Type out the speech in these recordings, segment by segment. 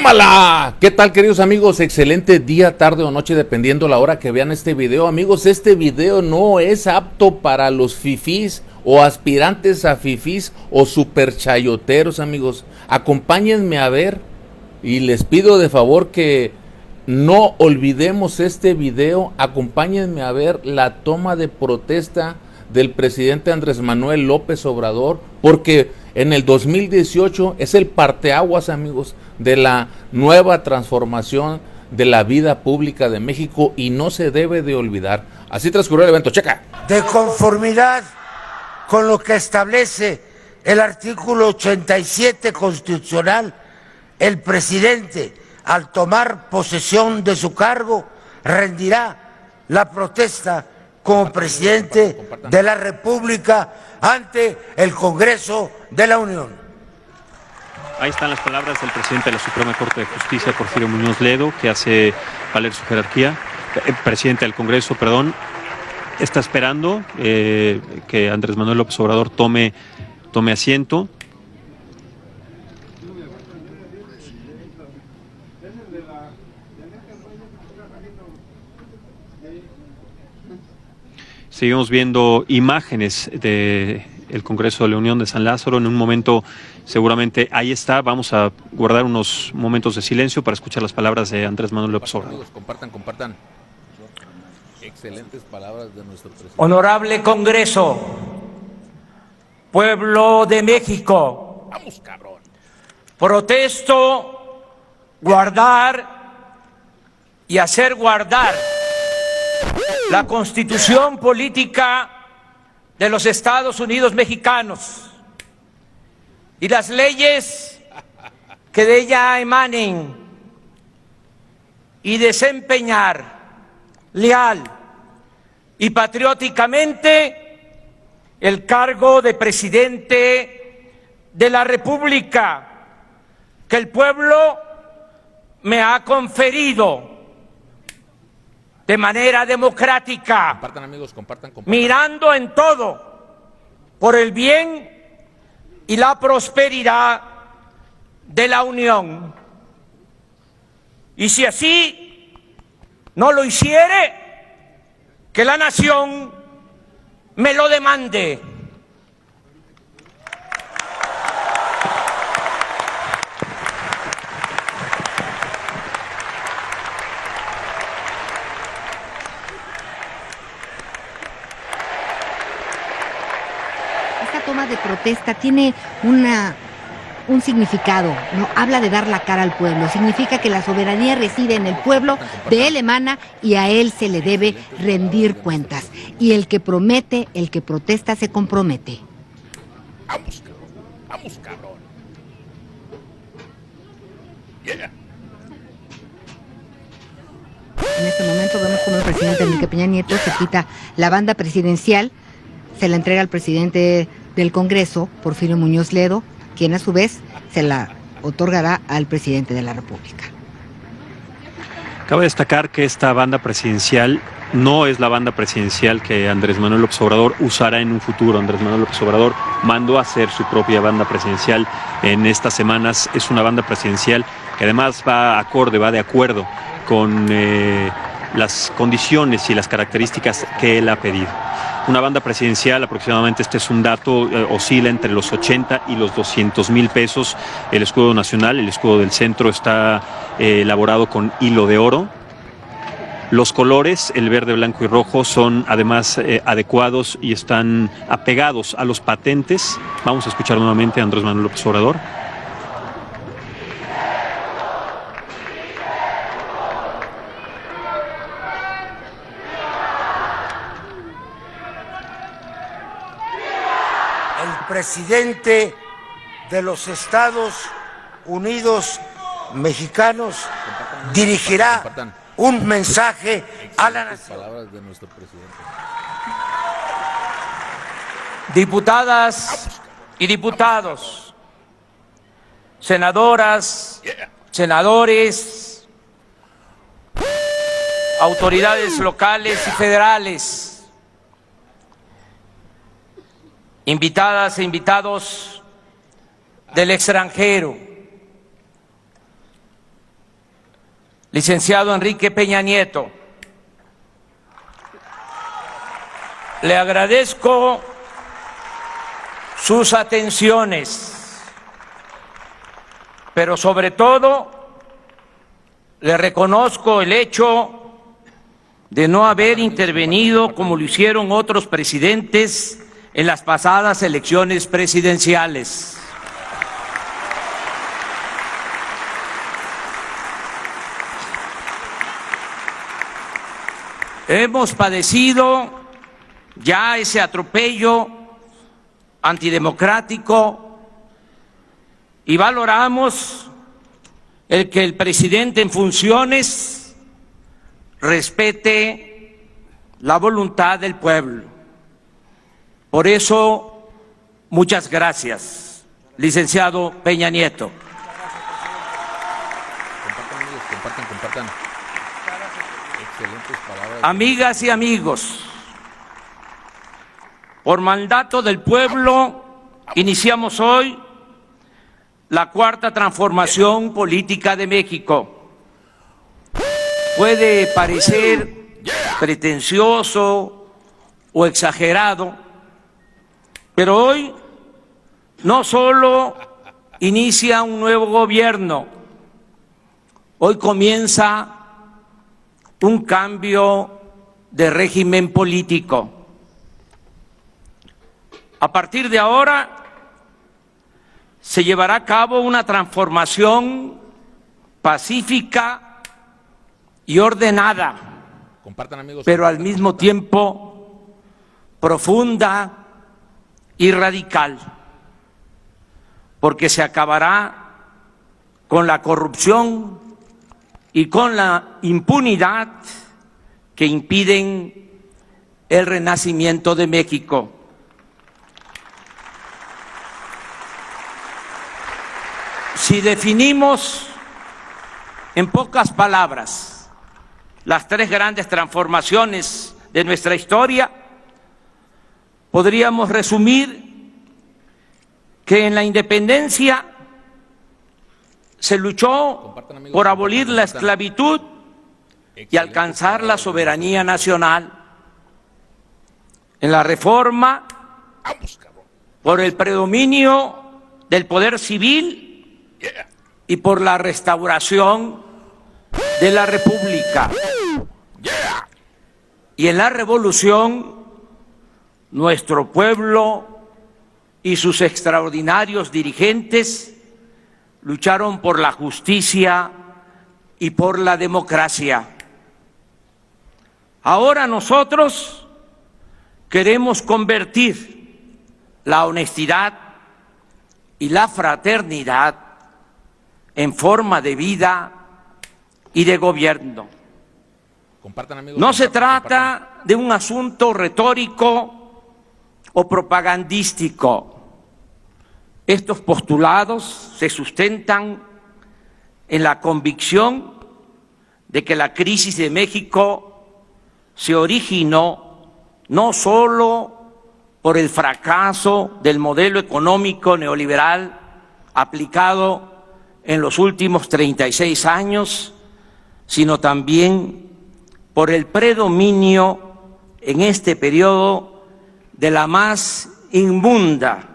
¡Tómala! ¿Qué tal, queridos amigos? Excelente día, tarde o noche, dependiendo la hora que vean este video. Amigos, este video no es apto para los fifís o aspirantes a fifís o superchayoteros, amigos. Acompáñenme a ver y les pido de favor que no olvidemos este video. Acompáñenme a ver la toma de protesta del presidente Andrés Manuel López Obrador, porque en el 2018 es el parteaguas, amigos, de la nueva transformación de la vida pública de México y no se debe de olvidar. Así transcurrió el evento, checa. De conformidad con lo que establece el artículo 87 constitucional, el presidente, al tomar posesión de su cargo, rendirá la protesta como presidente de la República ante el Congreso de la Unión. Ahí están las palabras del presidente de la Suprema Corte de Justicia, Porfirio Muñoz Ledo, que hace valer su jerarquía. Presidente del Congreso, perdón, está esperando que Andrés Manuel López Obrador tome asiento. Seguimos viendo imágenes del Congreso de la Unión de San Lázaro. En un momento, seguramente, ahí está. Vamos a guardar unos momentos de silencio para escuchar las palabras de Andrés Manuel López Obrador. Amigos, compartan. Excelentes palabras de nuestro presidente. Honorable Congreso, pueblo de México. Vamos, cabrón. Protesto guardar y hacer guardar la Constitución política de los Estados Unidos mexicanos y las leyes que de ella emanen y desempeñar leal y patrióticamente el cargo de presidente de la República que el pueblo me ha conferido de manera democrática. Compartan, amigos, compartan. Mirando en todo por el bien y la prosperidad de la Unión. Y si así no lo hiciere, que la nación me lo demande. Toma de protesta tiene un significado, ¿no? Habla de dar la cara al pueblo, significa que la soberanía reside en el pueblo, de él emana y a él se le debe rendir cuentas. Y el que promete, el que protesta, se compromete. Vamos, cabrón. Yeah. En este momento vemos como el presidente Enrique Peña Nieto se quita la banda presidencial, se la entrega al presidente del Congreso, Porfirio Muñoz Ledo, quien a su vez se la otorgará al presidente de la República. Cabe destacar que esta banda presidencial no es la banda presidencial que Andrés Manuel López Obrador usará en un futuro. Andrés Manuel López Obrador mandó a hacer su propia banda presidencial en estas semanas. Es una banda presidencial que además va de acuerdo con las condiciones y las características que él ha pedido. Una banda presidencial, aproximadamente, este es un dato, oscila entre los 80 y los 200,000 pesos. El escudo nacional, el escudo del centro, está elaborado con hilo de oro. Los colores, el verde, blanco y rojo, son además adecuados y están apegados a los patentes. Vamos a escuchar nuevamente a Andrés Manuel López Obrador. Presidente de los Estados Unidos mexicanos dirigirá un mensaje a la nación. Palabras de nuestro presidente. Diputadas y diputados, senadoras, senadores, autoridades locales y federales, invitadas e invitados del extranjero, licenciado Enrique Peña Nieto, le agradezco sus atenciones, pero sobre todo le reconozco el hecho de no haber intervenido como lo hicieron otros presidentes en las pasadas elecciones presidenciales. Hemos padecido ya ese atropello antidemocrático y valoramos el que el presidente en funciones respete la voluntad del pueblo. Por eso, muchas gracias, licenciado Peña Nieto. Compartan. Excelentes palabras. Amigas y amigos, por mandato del pueblo, iniciamos hoy la cuarta transformación política de México. Puede parecer pretencioso o exagerado, pero hoy no solo inicia un nuevo gobierno, hoy comienza un cambio de régimen político. A partir de ahora se llevará a cabo una transformación pacífica y ordenada, Compartan, amigos. pero al mismo tiempo profunda y radical, porque se acabará con la corrupción y con la impunidad que impiden el renacimiento de México. Si definimos en pocas palabras las tres grandes transformaciones de nuestra historia, podríamos resumir que en la independencia se luchó por abolir la esclavitud y alcanzar la soberanía nacional. En la reforma, por el predominio del poder civil y por la restauración de la República. Y en la revolución, nuestro pueblo y sus extraordinarios dirigentes lucharon por la justicia y por la democracia. Ahora nosotros queremos convertir la honestidad y la fraternidad en forma de vida y de gobierno. Compartan, amigos. No se trata de un asunto retórico o propagandístico. Estos postulados se sustentan en la convicción de que la crisis de México se originó no solo por el fracaso del modelo económico neoliberal aplicado en los últimos 36 años, sino también por el predominio en este periodo de la más inmunda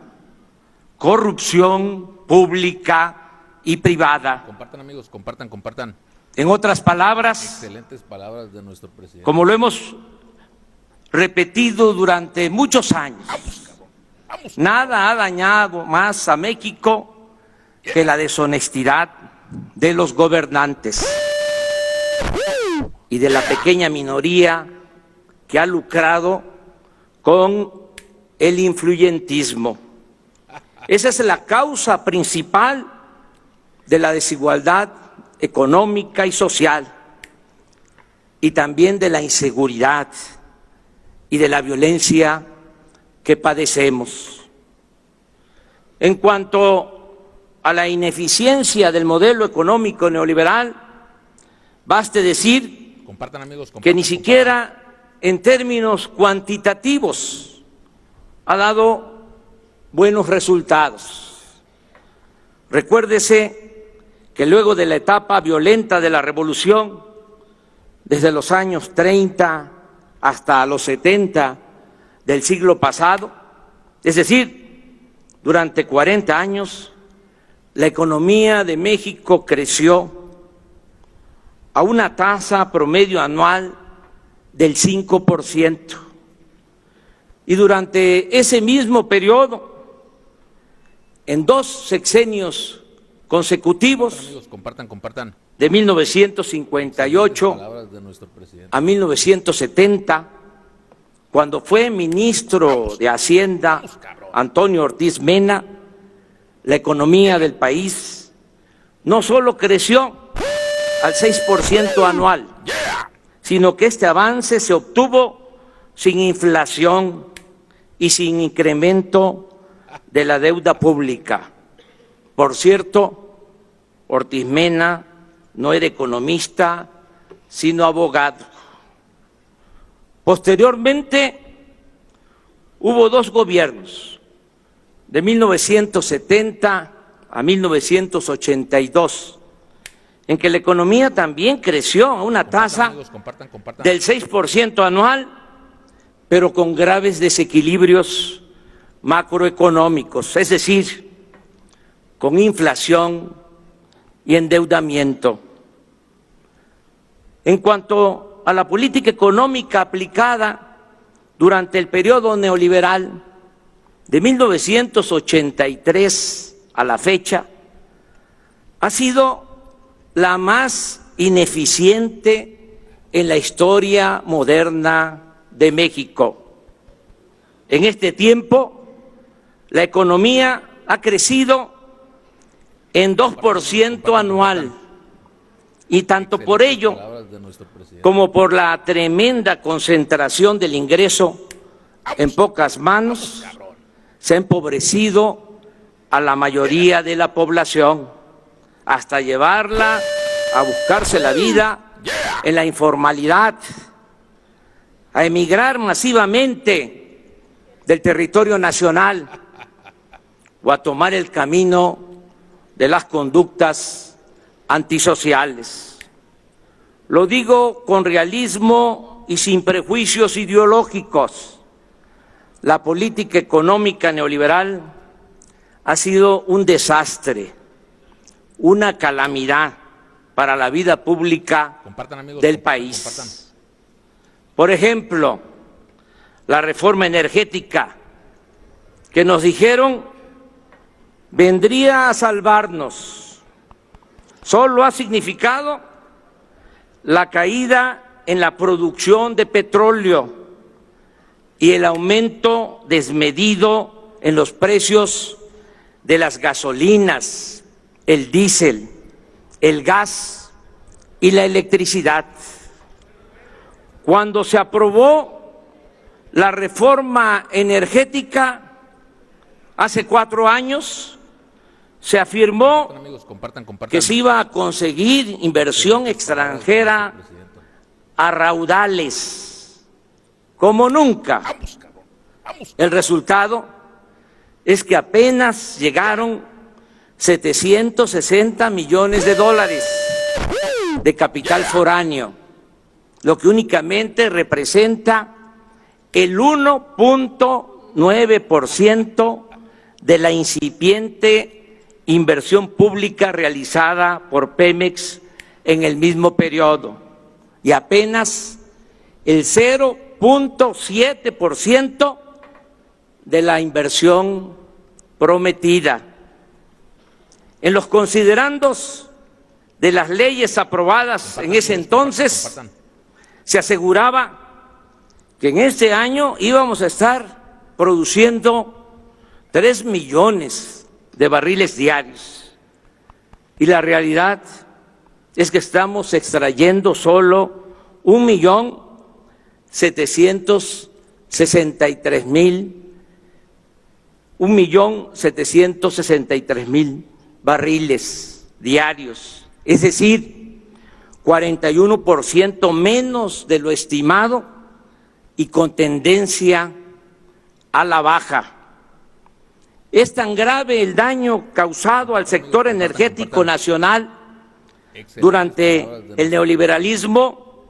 corrupción pública y privada. Compartan, amigos, compartan. En otras palabras, Excelentes palabras de nuestro presidente. como lo hemos repetido durante muchos años, nada ha dañado más a México que la deshonestidad de los gobernantes y de la pequeña minoría que ha lucrado con el influyentismo. Esa es la causa principal de la desigualdad económica y social, y también de la inseguridad y de la violencia que padecemos. En cuanto a la ineficiencia del modelo económico neoliberal, baste decir Compartan, amigos, que ni siquiera en términos cuantitativos ha dado buenos resultados. Recuérdese que luego de la etapa violenta de la revolución, desde los años 30 hasta los 70 del siglo pasado, es decir, durante 40 años, la economía de México creció a una tasa promedio anual del 5%. Y durante ese mismo periodo, en 2 sexenios consecutivos, Amigos, compartan. de 1958 a 1970, cuando fue ministro de Hacienda Antonio Ortiz Mena, la economía del país no solo creció al 6% anual, sino que este avance se obtuvo sin inflación y sin incremento de la deuda pública. Por cierto, Ortiz Mena no era economista, sino abogado. Posteriormente, hubo 2 gobiernos, de 1970 a 1982, en que la economía también creció a una tasa del 6% anual, pero con graves desequilibrios macroeconómicos, es decir, con inflación y endeudamiento. En cuanto a la política económica aplicada durante el periodo neoliberal de 1983 a la fecha, ha sido la más ineficiente en la historia moderna de México. En este tiempo, la economía ha crecido en 2% anual, y tanto por ello como por la tremenda concentración del ingreso en pocas manos, se ha empobrecido a la mayoría de la población, hasta llevarla a buscarse la vida en la informalidad, a emigrar masivamente del territorio nacional o a tomar el camino de las conductas antisociales. Lo digo con realismo y sin prejuicios ideológicos. La política económica neoliberal ha sido un desastre, una calamidad para la vida pública del país. Por ejemplo, la reforma energética, que nos dijeron vendría a salvarnos, solo ha significado la caída en la producción de petróleo y el aumento desmedido en los precios de las gasolinas, el diésel, el gas y la electricidad. Cuando se aprobó la reforma energética hace 4 años, se afirmó que se iba a conseguir inversión extranjera a raudales, como nunca. El resultado es que apenas llegaron 760 millones de dólares de capital foráneo, lo que únicamente representa el 1.9% de la incipiente inversión pública realizada por Pemex en el mismo periodo, y apenas el 0.7% de la inversión prometida. En los considerandos de las leyes aprobadas en ese entonces, se aseguraba que en este año íbamos a estar produciendo 3 millones de barriles diarios, y la realidad es que estamos extrayendo solo 1.763.000 barriles diarios, es decir, 41% menos de lo estimado y con tendencia a la baja. Es tan grave el daño causado al sector energético nacional durante el neoliberalismo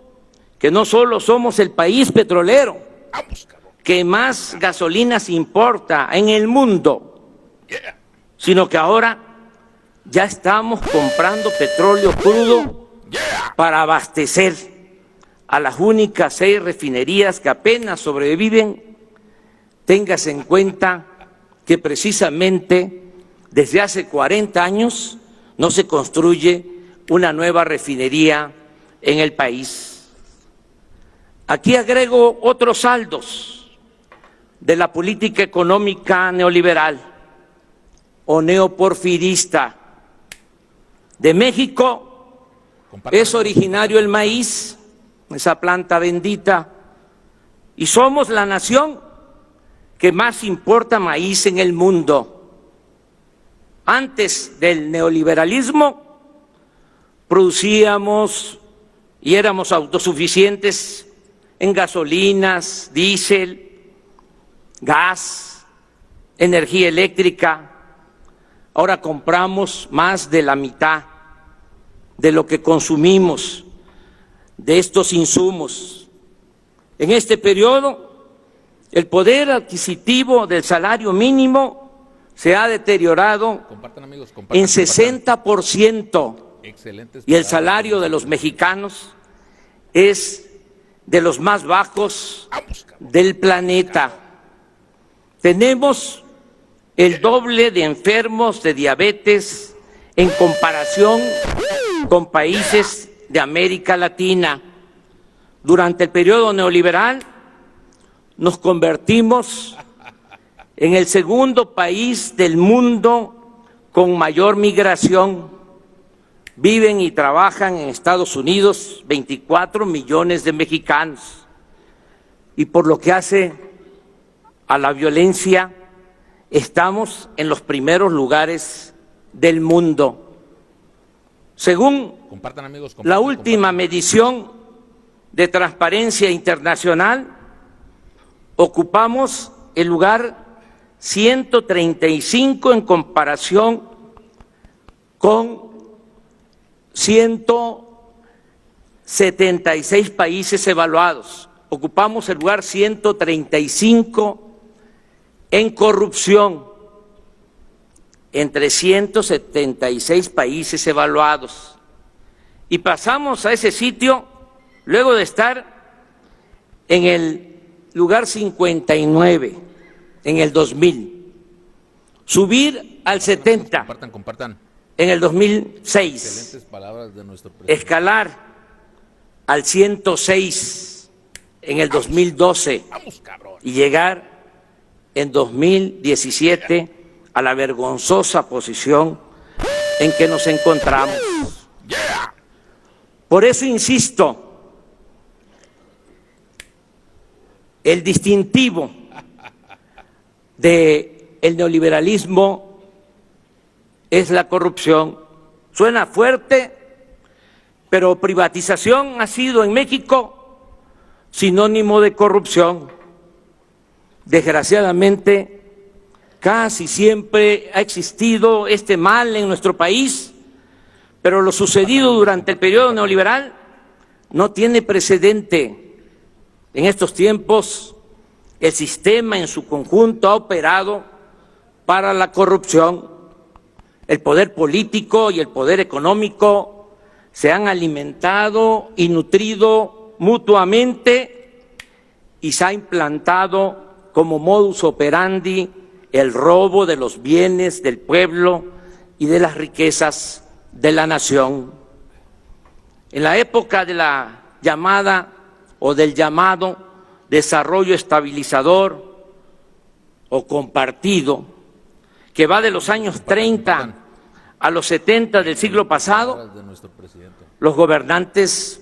que no solo somos el país petrolero que más gasolinas importa en el mundo, sino que ahora ya estamos comprando petróleo crudo para abastecer a las únicas 6 refinerías que apenas sobreviven. Téngase en cuenta que precisamente desde hace 40 años no se construye una nueva refinería en el país. Aquí agrego otros saldos de la política económica neoliberal o neoporfirista. De México es originario el maíz, esa planta bendita, y somos la nación que más importa maíz en el mundo. Antes del neoliberalismo producíamos y éramos autosuficientes en gasolinas, diésel, gas, energía eléctrica. Ahora compramos más de la mitad de lo que consumimos de estos insumos. En este periodo, el poder adquisitivo del salario mínimo se ha deteriorado en 60% y el salario de los mexicanos es de los más bajos del planeta. Tenemos el doble de enfermos de diabetes en comparación con países de América Latina. Durante el periodo neoliberal nos convertimos en el segundo país del mundo con mayor migración. Viven y trabajan en Estados Unidos 24 millones de mexicanos. Y por lo que hace a la violencia, estamos en los primeros lugares del mundo. Según la última medición de Transparencia Internacional, ocupamos el lugar 135 en comparación con 176 países evaluados. Ocupamos el lugar 135 en corrupción entre 176 países evaluados. Y pasamos a ese sitio luego de estar en el lugar 59 en el 2000, subir al 70 en el 2006, escalar al 106 en el 2012 y llegar en 2017 a la vergonzosa posición en que nos encontramos. Por eso insisto, el distintivo del neoliberalismo es la corrupción. Suena fuerte, pero privatización ha sido en México sinónimo de corrupción. Desgraciadamente, casi siempre ha existido este mal en nuestro país, pero lo sucedido durante el periodo neoliberal no tiene precedente. En estos tiempos, el sistema en su conjunto ha operado para la corrupción. El poder político y el poder económico se han alimentado y nutrido mutuamente y se ha implantado como modus operandi el robo de los bienes del pueblo y de las riquezas de la nación. En la época de la llamada o del llamado desarrollo estabilizador o compartido, que va de los años 30 a los 70 del siglo pasado, los gobernantes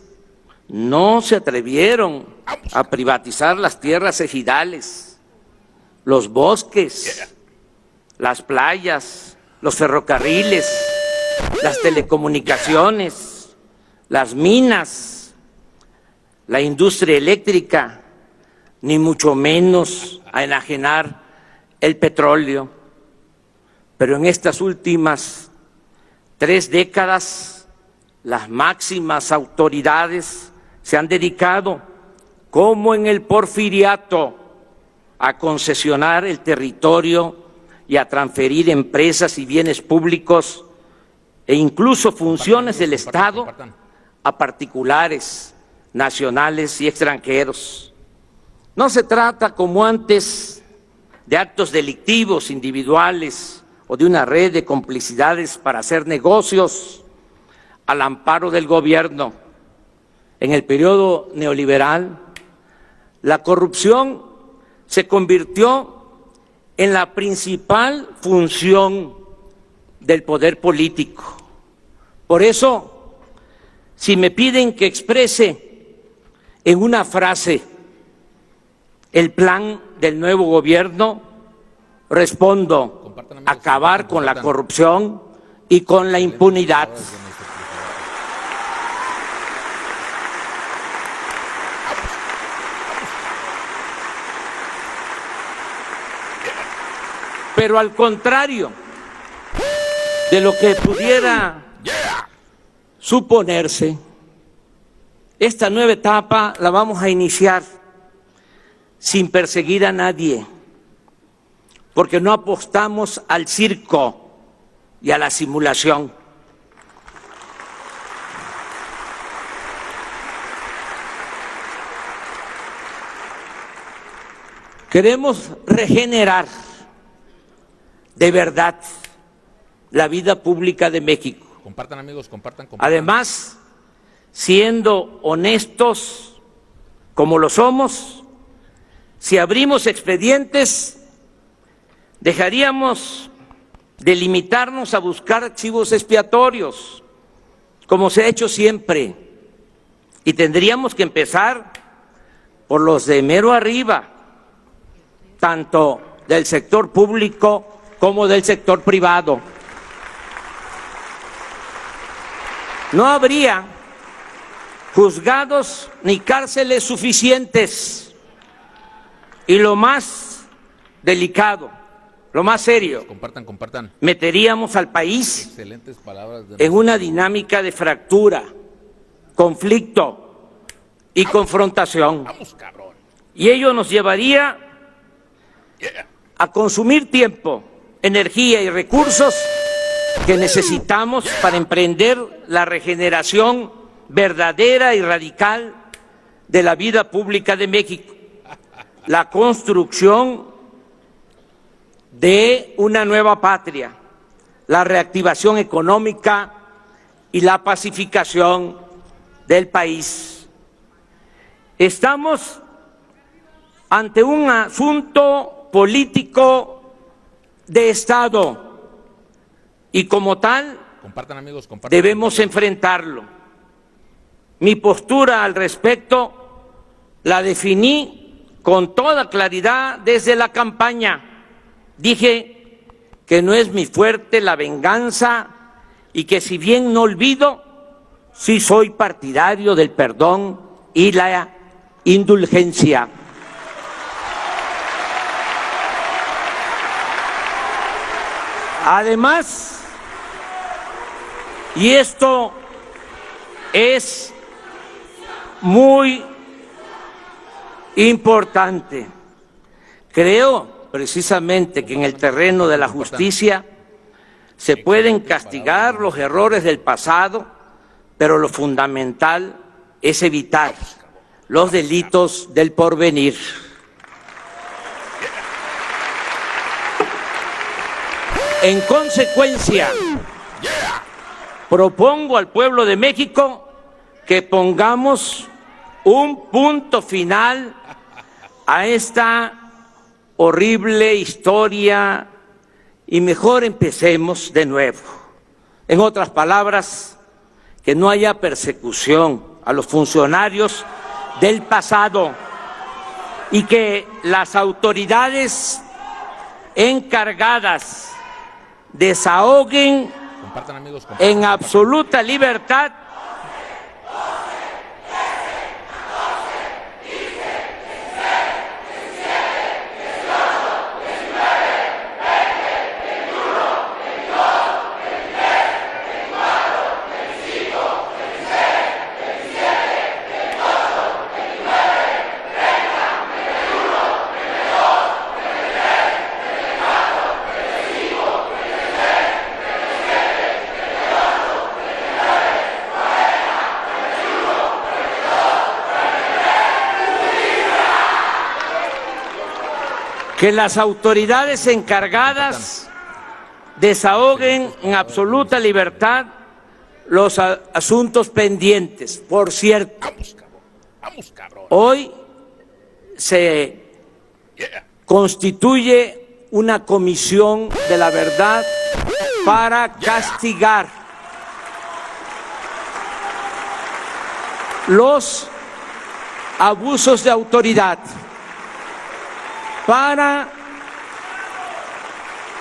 no se atrevieron a privatizar las tierras ejidales, los bosques, las playas, los ferrocarriles, las telecomunicaciones, las minas, la industria eléctrica, ni mucho menos a enajenar el petróleo. Pero en estas últimas 3 décadas, las máximas autoridades se han dedicado, como en el Porfiriato, a concesionar el territorio y a transferir empresas y bienes públicos e incluso funciones del Estado a particulares, nacionales y extranjeros. No se trata, como antes, de actos delictivos individuales o de una red de complicidades para hacer negocios al amparo del gobierno. En el periodo neoliberal, la corrupción se convirtió en la principal función del poder político. Por eso, si me piden que exprese en una frase el plan del nuevo gobierno, respondo: acabar con la corrupción y con la impunidad. Pero al contrario de lo que pudiera suponerse, esta nueva etapa la vamos a iniciar sin perseguir a nadie, porque no apostamos al circo y a la simulación. Queremos regenerar de verdad la vida pública de México. Compartan, amigos, compartan. Además, siendo honestos como lo somos, si abrimos expedientes, dejaríamos de limitarnos a buscar archivos expiatorios, como se ha hecho siempre, y tendríamos que empezar por los de mero arriba, tanto del sector público como del sector privado. No habría juzgados ni cárceles suficientes. Y lo más delicado, lo más serio, Compartan. meteríamos al país Excelentes palabras en una dinámica de fractura, conflicto y confrontación. Vamos, cabrón. Y ello nos llevaría a consumir tiempo, energía y recursos que necesitamos para emprender la regeneración verdadera y radical de la vida pública de México, la construcción de una nueva patria, la reactivación económica y la pacificación del país. Estamos ante un asunto político de Estado y como tal Compartan, amigos, compartan. debemos enfrentarlo. Mi postura al respecto la definí con toda claridad desde la campaña. Dije que no es mi fuerte la venganza y que si bien no olvido, sí soy partidario del perdón y la indulgencia. Además, y esto es muy importante, creo precisamente que en el terreno de la justicia se pueden castigar los errores del pasado, pero lo fundamental es evitar los delitos del porvenir. En consecuencia, propongo al pueblo de México que pongamos un punto final a esta horrible historia y mejor empecemos de nuevo. En otras palabras, que no haya persecución a los funcionarios del pasado y que las autoridades encargadas desahoguen Compartan, amigos, compartan. en absoluta libertad que las autoridades encargadas desahoguen en absoluta libertad los asuntos pendientes. Por cierto, hoy se constituye una comisión de la verdad para castigar los abusos de autoridad, para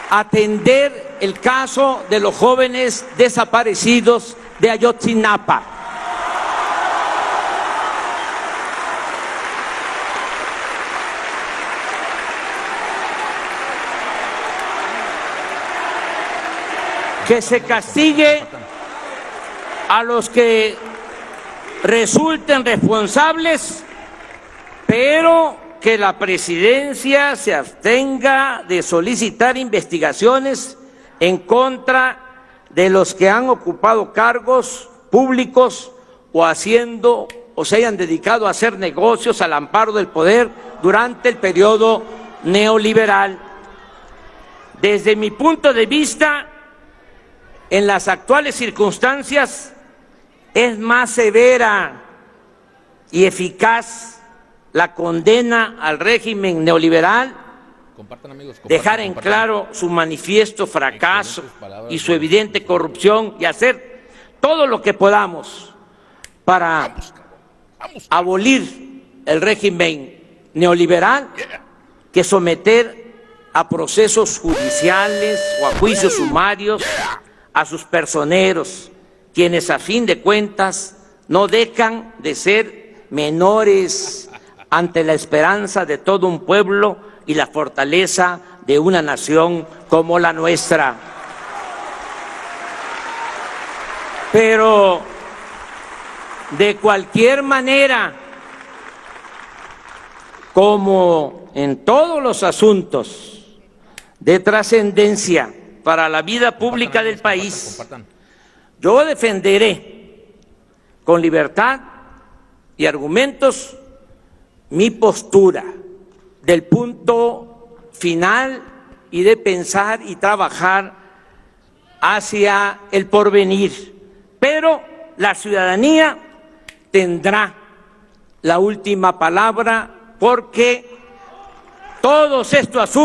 atender el caso de los jóvenes desaparecidos de Ayotzinapa. Que se castigue a los que resulten responsables, pero que la presidencia se abstenga de solicitar investigaciones en contra de los que han ocupado cargos públicos o se hayan dedicado a hacer negocios al amparo del poder durante el periodo neoliberal. Desde mi punto de vista, en las actuales circunstancias, es más severa y eficaz la condena al régimen neoliberal, dejar en claro su manifiesto fracaso y su evidente corrupción y hacer todo lo que podamos para abolir el régimen neoliberal, que someter a procesos judiciales o a juicios sumarios a sus personeros, quienes a fin de cuentas no dejan de ser menores ante la esperanza de todo un pueblo y la fortaleza de una nación como la nuestra. Pero de cualquier manera, como en todos los asuntos de trascendencia para la vida pública del país, yo defenderé con libertad y argumentos mi postura del punto final y de pensar y trabajar hacia el porvenir. Pero la ciudadanía tendrá la última palabra, porque todos estos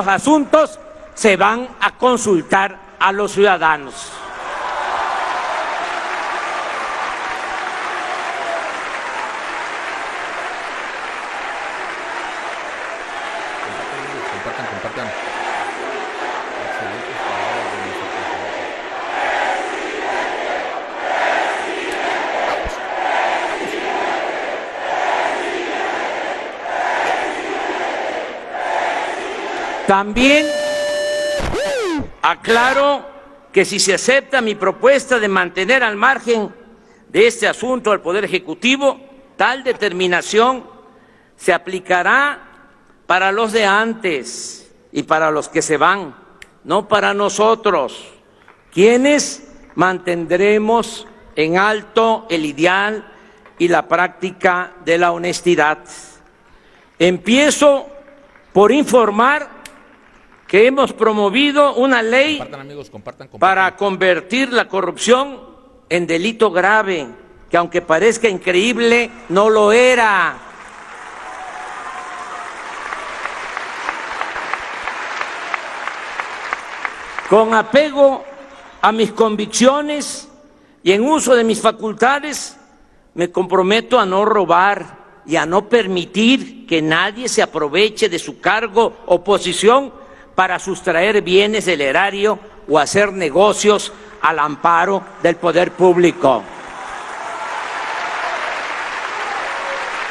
asuntos se van a consultar a los ciudadanos. Compartan. También aclaro que si se acepta mi propuesta de mantener al margen de este asunto al Poder Ejecutivo, tal determinación se aplicará para los de antes y para los que se van, no para nosotros, quienes mantendremos en alto el ideal y la práctica de la honestidad. Empiezo por informar que hemos promovido una ley Compartan. para convertir la corrupción en delito grave, que aunque parezca increíble, no lo era. Con apego a mis convicciones y en uso de mis facultades, me comprometo a no robar y a no permitir que nadie se aproveche de su cargo o posición para sustraer bienes del erario o hacer negocios al amparo del poder público.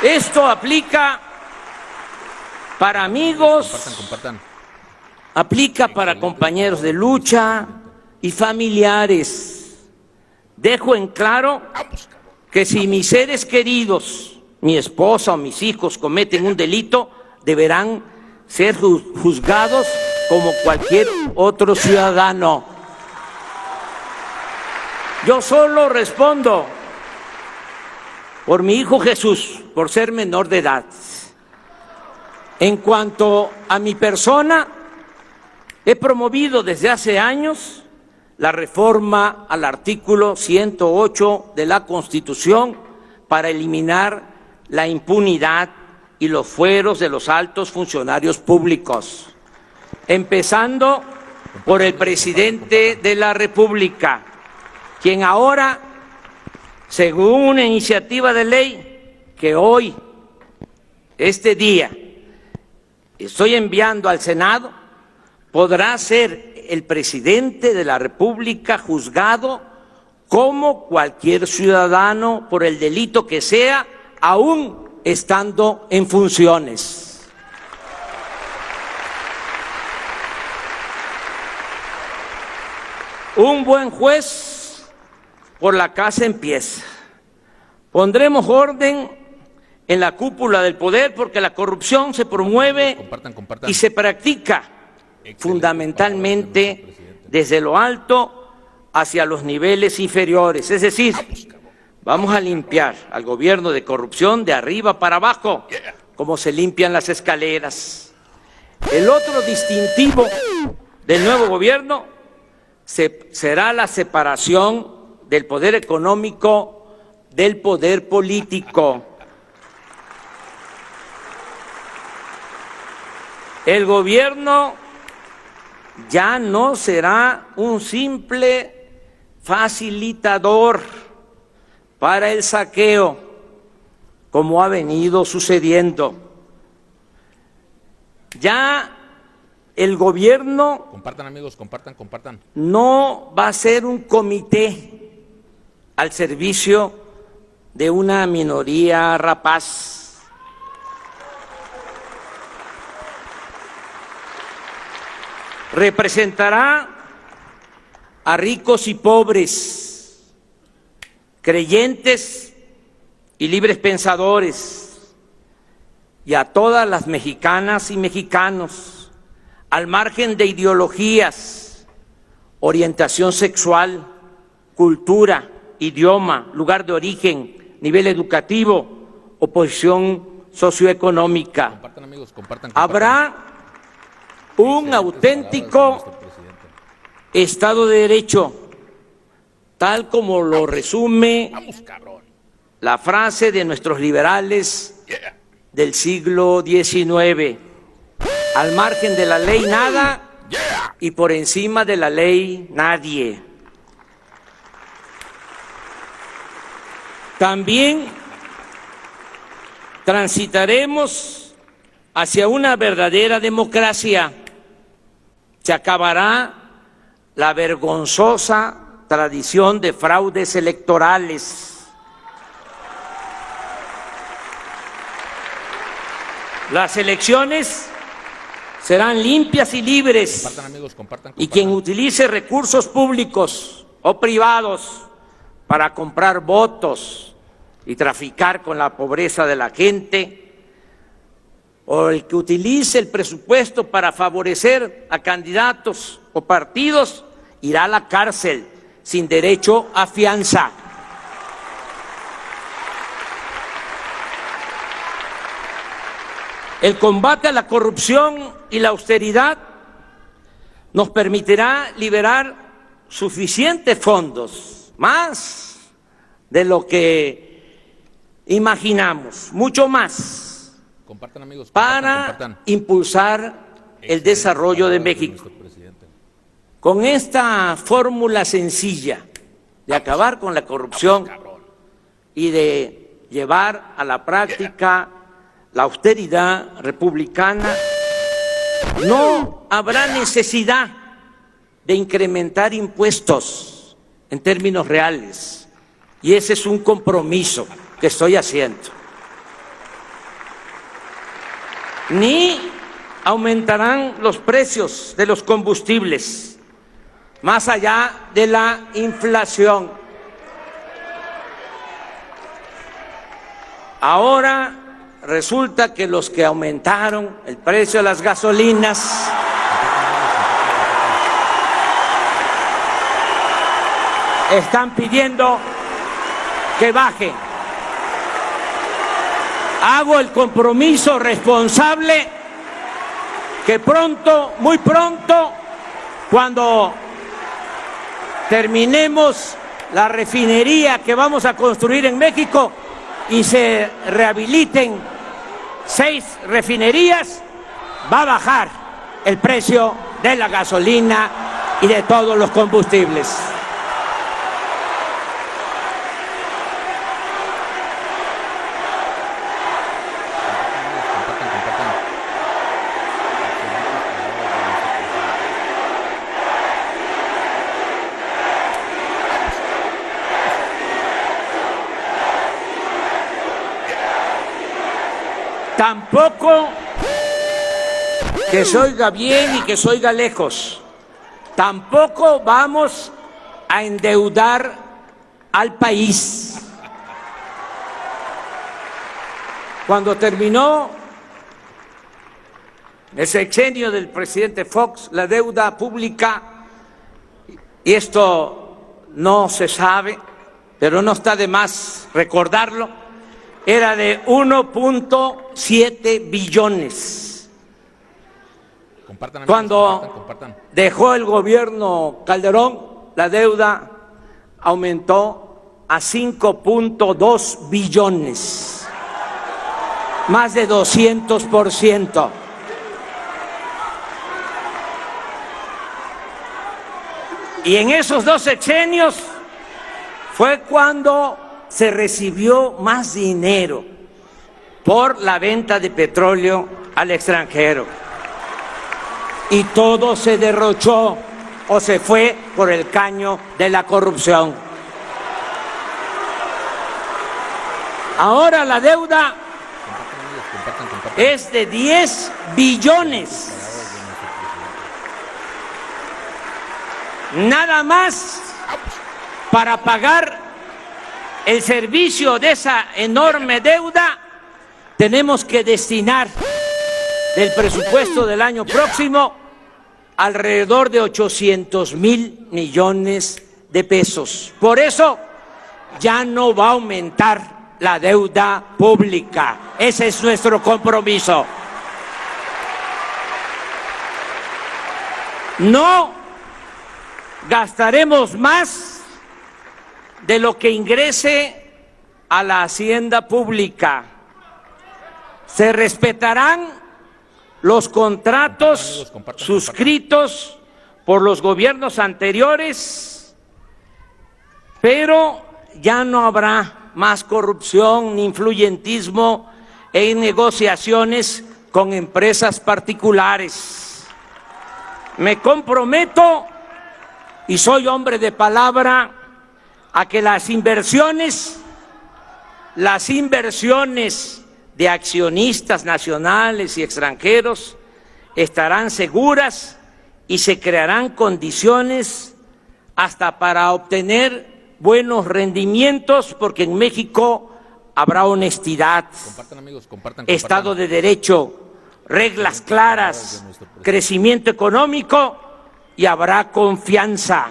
Esto aplica para amigos, Compartan. aplica para compañeros de lucha y familiares. Dejo en claro que si mis seres queridos, mi esposa o mis hijos cometen un delito, deberán ser juzgados como cualquier otro ciudadano. Yo solo respondo por mi hijo Jesús, por ser menor de edad. En cuanto a mi persona, he promovido desde hace años la reforma al artículo 108 de la Constitución para eliminar la impunidad y los fueros de los altos funcionarios públicos, empezando por el presidente de la República, quien ahora, según una iniciativa de ley que hoy, este día, estoy enviando al Senado, podrá ser el presidente de la República juzgado como cualquier ciudadano por el delito que sea, aún estando en funciones. Un buen juez por la casa empieza. Pondremos orden en la cúpula del poder porque la corrupción se promueve y se practica fundamentalmente desde lo alto hacia los niveles inferiores. Es decir, vamos a limpiar al gobierno de corrupción de arriba para abajo, como se limpian las escaleras. El otro distintivo del nuevo gobierno será la separación del poder económico del poder político. El gobierno ya no será un simple facilitador para el saqueo, como ha venido sucediendo. Ya el gobierno Compartan, amigos, compartan. no va a ser un comité al servicio de una minoría rapaz. Representará a ricos y pobres, creyentes y libres pensadores, y a todas las mexicanas y mexicanos, al margen de ideologías, orientación sexual, cultura, idioma, lugar de origen, nivel educativo o posición socioeconómica. Compartan, amigos, compartan. Habrá un auténtico Estado de Derecho, tal como lo resume la frase de nuestros liberales del siglo XIX: al margen de la ley nada y por encima de la ley nadie. También transitaremos hacia una verdadera democracia. Se acabará la vergonzosa tradición de fraudes electorales. Las elecciones serán limpias y libres. Compartan, amigos, compartan. Y quien utilice recursos públicos o privados para comprar votos y traficar con la pobreza de la gente, o el que utilice el presupuesto para favorecer a candidatos o partidos, irá a la cárcel sin derecho a fianza. El combate a la corrupción y la austeridad nos permitirá liberar suficientes fondos, más de lo que imaginamos, mucho más, Compartan, amigos, para impulsar el desarrollo de México. Con esta fórmula sencilla de acabar con la corrupción y de llevar a la práctica la austeridad republicana, no habrá necesidad de incrementar impuestos en términos reales, y ese es un compromiso que estoy haciendo. Ni aumentarán los precios de los combustibles más allá de la inflación. Ahora resulta que los que aumentaron el precio de las gasolinas están pidiendo que bajen. Hago el compromiso responsable que pronto, muy pronto, cuando terminemos la refinería que vamos a construir en México y se rehabiliten 6 refinerías, va a bajar el precio de la gasolina y de todos los combustibles. Tampoco que se oiga bien y que se oiga lejos. Tampoco vamos a endeudar al país. Cuando terminó el sexenio del presidente Fox, la deuda pública, y esto no se sabe, pero no está de más recordarlo, era de 1.7 billones. Cuando dejó el gobierno Calderón, la deuda aumentó a 5.2 billones, más de 200%. Y en esos 2 sexenios fue cuando se recibió más dinero por la venta de petróleo al extranjero. Y todo se derrochó o se fue por el caño de la corrupción. Ahora la deuda es de 10 billones. Nada más para pagar el servicio de esa enorme deuda, tenemos que destinar del presupuesto del año próximo alrededor de 800,000 millones de pesos. Por eso ya no va a aumentar la deuda pública. Ese es nuestro compromiso. No gastaremos más de lo que ingrese a la hacienda pública. Se respetarán los contratos suscritos por los gobiernos anteriores, pero ya no habrá más corrupción ni influyentismo en negociaciones con empresas particulares. Me comprometo, y soy hombre de palabra, a que las inversiones de accionistas nacionales y extranjeros estarán seguras y se crearán condiciones hasta para obtener buenos rendimientos, porque en México habrá honestidad, Estado de Derecho, reglas claras, crecimiento económico y habrá confianza.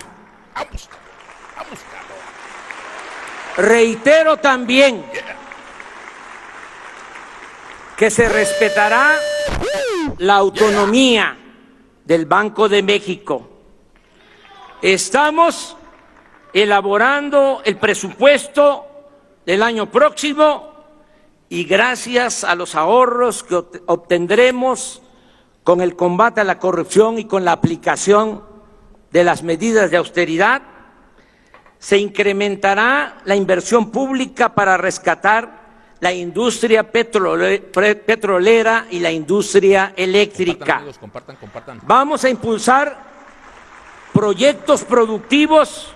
Reitero también que se respetará la autonomía del Banco de México. Estamos elaborando el presupuesto del año próximo y gracias a los ahorros que obtendremos con el combate a la corrupción y con la aplicación de las medidas de austeridad, se incrementará la inversión pública para rescatar la industria petrolera y la industria eléctrica. Compartan. Vamos a impulsar proyectos productivos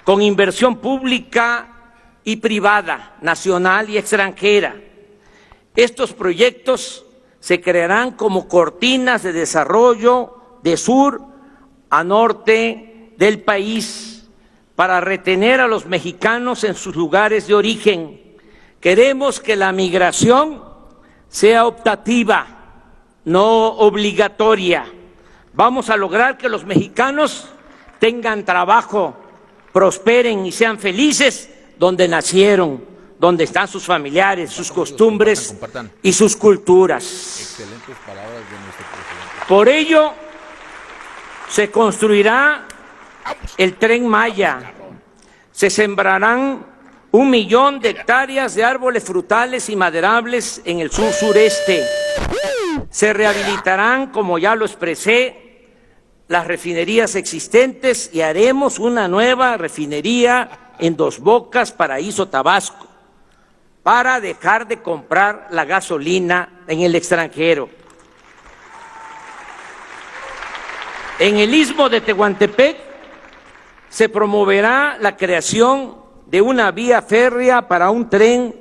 con inversión pública y privada, nacional y extranjera. Estos proyectos se crearán como cortinas de desarrollo de sur a norte del país para retener a los mexicanos en sus lugares de origen. Queremos que la migración sea optativa, no obligatoria. Vamos a lograr que los mexicanos tengan trabajo, prosperen y sean felices donde nacieron, donde están sus familiares, sus costumbres y sus culturas. Excelentes palabras de nuestro presidente. Por ello, se construirá el Tren Maya, se sembrarán 1 millón de hectáreas de árboles frutales y maderables en el sur-sureste. Se rehabilitarán, como ya lo expresé, las refinerías existentes y haremos una nueva refinería en Dos Bocas, Paraíso, Tabasco, para dejar de comprar la gasolina en el extranjero. En el Istmo de Tehuantepec se promoverá la creación de una vía férrea para un tren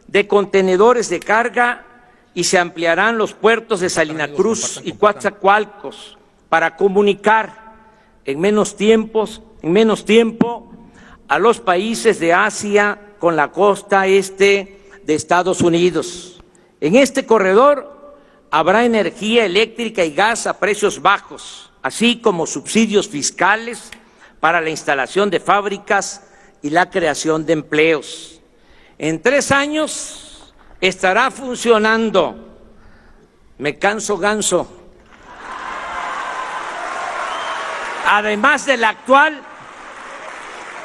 de contenedores de carga y se ampliarán los puertos de Salina Cruz y Coatzacoalcos para comunicar en menos tiempo a los países de Asia con la costa este de Estados Unidos. En este corredor habrá energía eléctrica y gas a precios bajos, así como subsidios fiscales para la instalación de fábricas y la creación de empleos. En 3 años estará funcionando, me canso ganso, además del actual,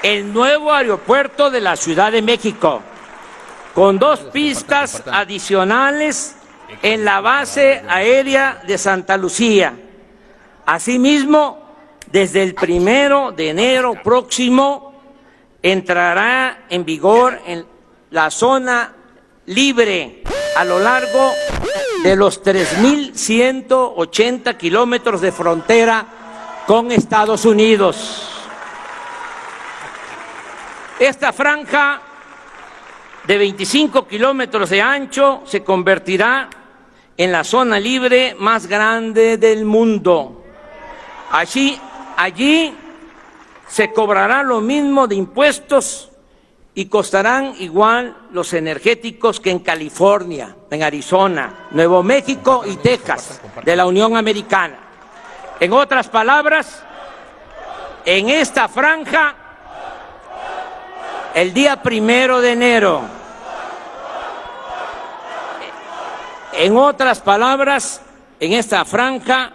el nuevo aeropuerto de la Ciudad de México, con 2 pistas adicionales en la base aérea de Santa Lucía. Asimismo, desde el 1 de enero próximo entrará en vigor en la zona libre a lo largo de los 3.180 kilómetros de frontera con Estados Unidos. Esta franja de 25 kilómetros de ancho se convertirá en la zona libre más grande del mundo. Allí se cobrará lo mismo de impuestos y costarán igual los energéticos que en California, en Arizona, Nuevo México y Texas de la Unión Americana. En otras palabras, en esta franja, el día 1 de enero, en otras palabras, en esta franja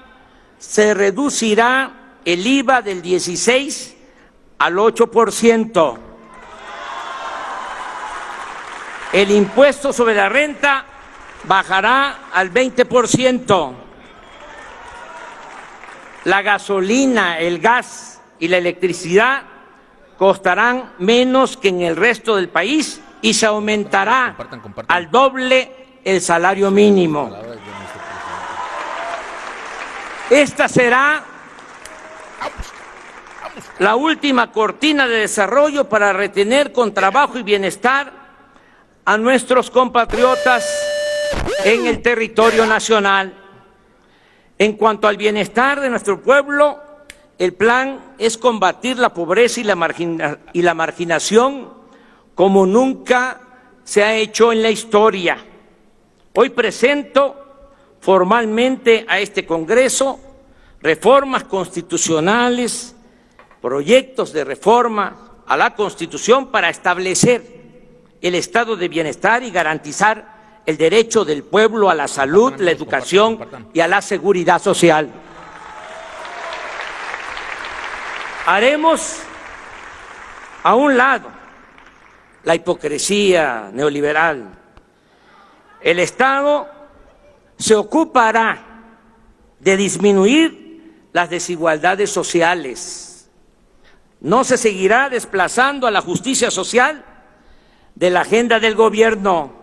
se reducirá el IVA del 16 al 8%. El impuesto sobre la renta bajará al 20%. La gasolina, el gas y la electricidad costarán menos que en el resto del país y se aumentará al doble el salario mínimo. Esta será la última cortina de desarrollo para retener con trabajo y bienestar a nuestros compatriotas en el territorio nacional. En cuanto al bienestar de nuestro pueblo, el plan es combatir la pobreza y la marginación como nunca se ha hecho en la historia. Hoy presento formalmente a este Congreso reformas constitucionales, proyectos de reforma a la Constitución para establecer el estado de bienestar y garantizar el derecho del pueblo a la salud, la educación y a la seguridad social. Haremos a un lado la hipocresía neoliberal. El Estado se ocupará de disminuir las desigualdades sociales. No se seguirá desplazando a la justicia social de la agenda del gobierno.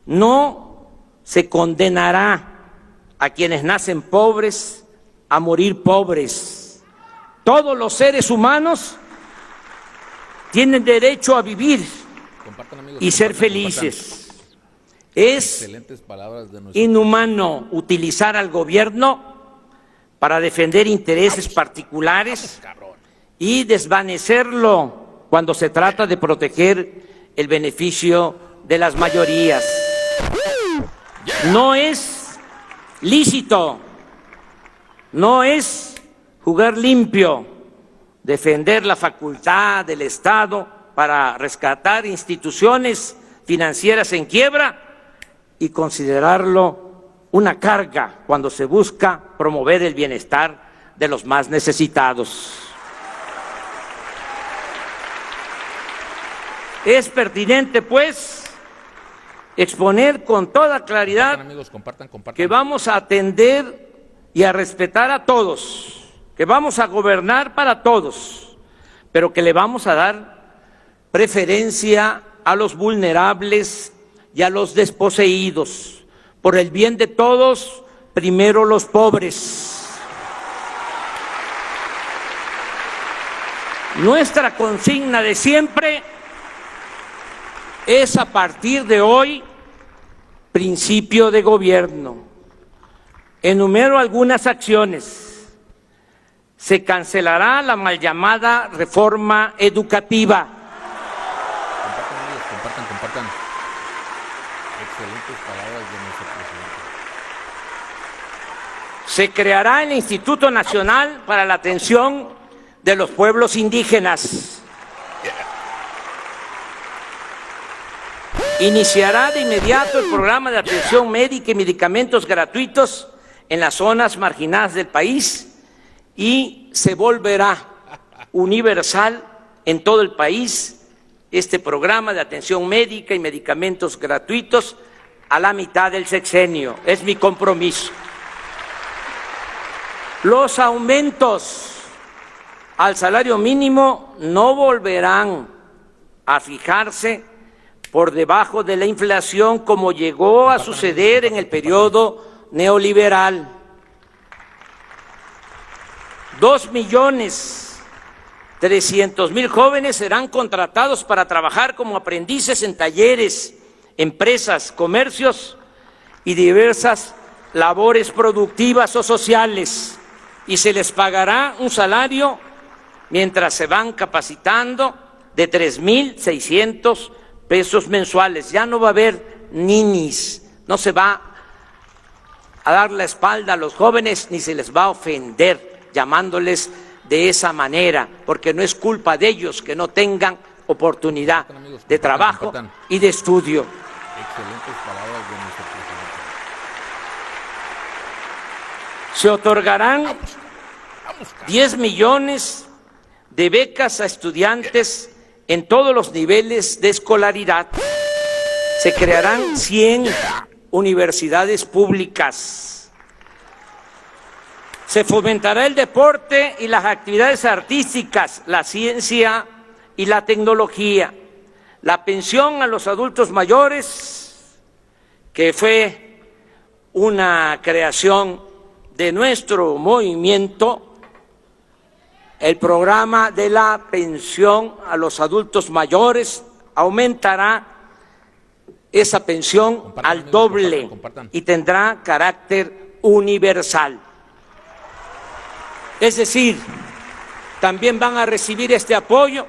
No se condenará a quienes nacen pobres a morir pobres. Todos los seres humanos tienen derecho a vivir y ser felices. Es inhumano utilizar al gobierno para defender intereses particulares y desvanecerlo cuando se trata de proteger el beneficio de las mayorías. No es lícito, no es jugar limpio defender la facultad del Estado para rescatar instituciones financieras en quiebra y considerarlo una carga cuando se busca promover el bienestar de los más necesitados. Es pertinente, pues, exponer con toda claridad amigos, compartan. que vamos a atender y a respetar a todos, que vamos a gobernar para todos, pero que le vamos a dar preferencia a los vulnerables y a los desposeídos. Por el bien de todos, primero los pobres. Nuestra consigna de siempre es, a partir de hoy, principio de gobierno. Enumero algunas acciones. Se cancelará la mal llamada reforma educativa. Compartan. Excelentes palabras de nuestro presidente. Se creará el Instituto Nacional para la Atención de los Pueblos Indígenas. Iniciará de inmediato el programa de atención médica y medicamentos gratuitos en las zonas marginadas del país y se volverá universal en todo el país este programa de atención médica y medicamentos gratuitos a la mitad del sexenio. Es mi compromiso. Los aumentos al salario mínimo no volverán a fijarse por debajo de la inflación como llegó a suceder en el periodo neoliberal. 2.300.000 jóvenes serán contratados para trabajar como aprendices en talleres, empresas, comercios y diversas labores productivas o sociales, y se les pagará un salario mientras se van capacitando de 3.600 pesos mensuales. Ya no va a haber ninis, no se va a dar la espalda a los jóvenes ni se les va a ofender llamándoles de esa manera, porque no es culpa de ellos que no tengan oportunidad de trabajo y de estudio. Excelentes palabras de nuestro presidente. Se otorgarán 10 millones de becas a estudiantes en todos los niveles de escolaridad. Se crearán 100 universidades públicas. Se fomentará el deporte y las actividades artísticas, la ciencia y la tecnología. La pensión a los adultos mayores, que fue una creación de nuestro movimiento, el programa de la pensión a los adultos mayores aumentará esa pensión al doble y tendrá carácter universal. Es decir, también van a recibir este apoyo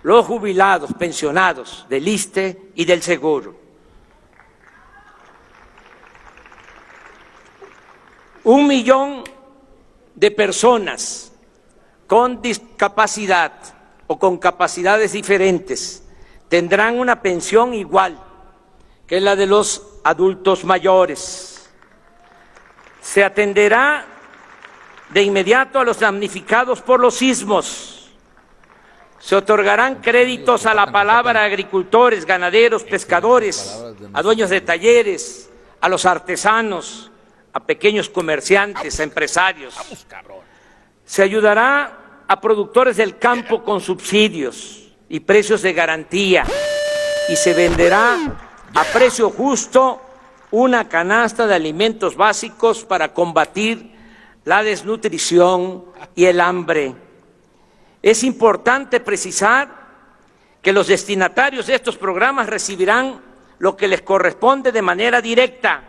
los jubilados, pensionados del ISSSTE y del Seguro. 1 millón de personas con discapacidad o con capacidades diferentes tendrán una pensión igual que la de los adultos mayores. Se atenderá de inmediato a los damnificados por los sismos. Se otorgarán créditos a la palabra a agricultores, ganaderos, pescadores, a dueños de talleres, a los artesanos, a pequeños comerciantes, a empresarios. Se ayudará a productores del campo con subsidios y precios de garantía y se venderá a precio justo una canasta de alimentos básicos para combatir la desnutrición y el hambre. Es importante precisar que los destinatarios de estos programas recibirán lo que les corresponde de manera directa,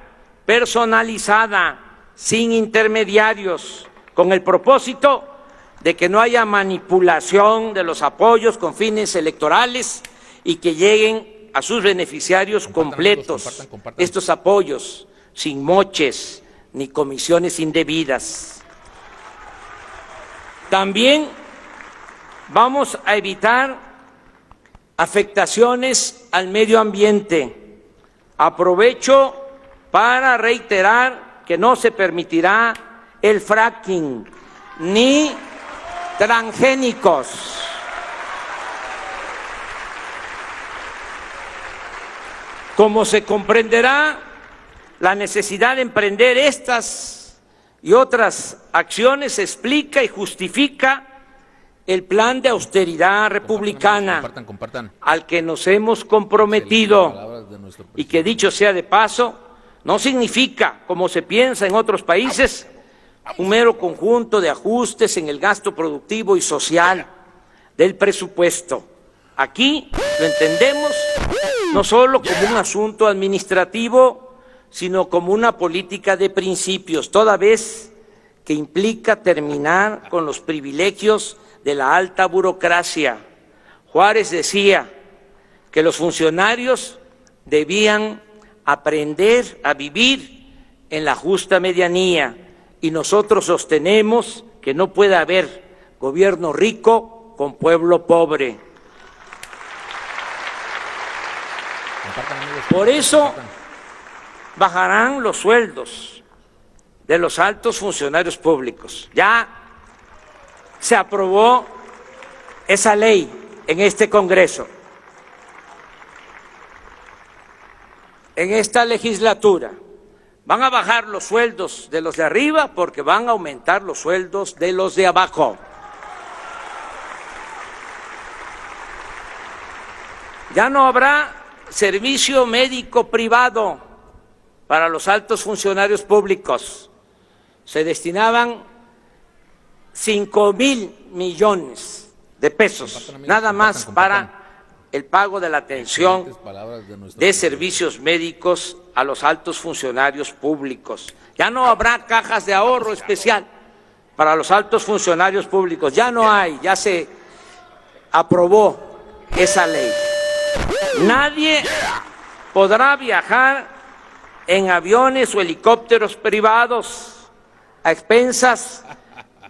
personalizada, sin intermediarios, con el propósito de que no haya manipulación de los apoyos con fines electorales y que lleguen a sus beneficiarios completos estos apoyos, sin moches ni comisiones indebidas. También vamos a evitar afectaciones al medio ambiente. Aprovecho para reiterar que no se permitirá el fracking ni transgénicos. Como se comprenderá, la necesidad de emprender estas y otras acciones explica y justifica el plan de austeridad republicana al que nos hemos comprometido y que, dicho sea de paso, no significa, como se piensa en otros países, un mero conjunto de ajustes en el gasto productivo y social del presupuesto. Aquí lo entendemos no solo como un asunto administrativo, sino como una política de principios, toda vez que implica terminar con los privilegios de la alta burocracia. Juárez decía que los funcionarios debían aprender a vivir en la justa medianía, y nosotros sostenemos que no puede haber gobierno rico con pueblo pobre. Por eso bajarán los sueldos de los altos funcionarios públicos. Ya se aprobó esa ley en este Congreso, en esta legislatura. Van a bajar los sueldos de los de arriba porque van a aumentar los sueldos de los de abajo. Ya no habrá servicio médico privado para los altos funcionarios públicos. Se destinaban 5,000 millones de pesos nada más para el pago de la atención de servicios médicos a los altos funcionarios públicos. Ya no habrá cajas de ahorro especial para los altos funcionarios públicos. Ya no hay, ya se aprobó esa ley. Nadie podrá viajar en aviones o helicópteros privados a expensas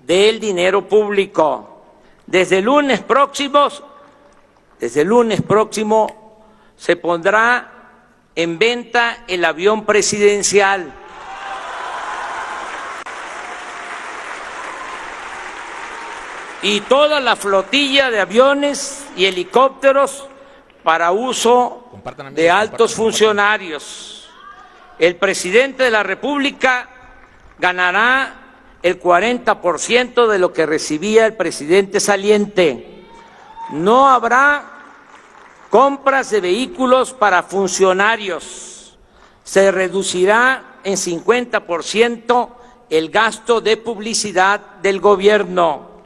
del dinero público. Desde el lunes próximo se pondrá en venta el avión presidencial. Y toda la flotilla de aviones y helicópteros para uso de altos funcionarios. El presidente de la República ganará el 40% de lo que recibía el presidente saliente. No habrá compras de vehículos para funcionarios. Se reducirá en 50% el gasto de publicidad del gobierno.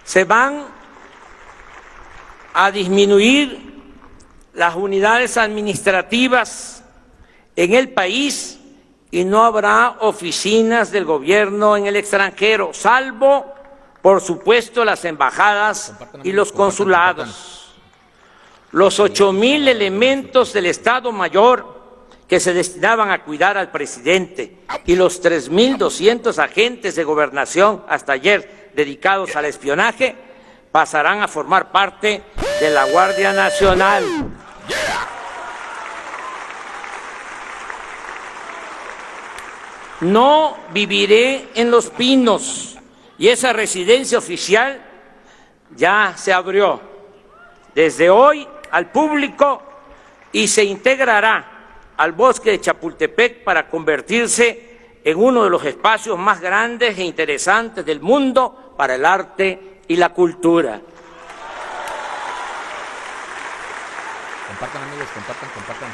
Se van a disminuir las unidades administrativas en el país y no habrá oficinas del gobierno en el extranjero, salvo, por supuesto, las embajadas y los consulados. Los 8,000 elementos del Estado Mayor que se destinaban a cuidar al presidente y los 3,200 agentes de gobernación hasta ayer dedicados al espionaje pasarán a formar parte de la Guardia Nacional. No viviré en Los Pinos, y esa residencia oficial ya se abrió desde hoy al público y se integrará al bosque de Chapultepec para convertirse en uno de los espacios más grandes e interesantes del mundo para el arte y la cultura. Compartan, amigos, compartan.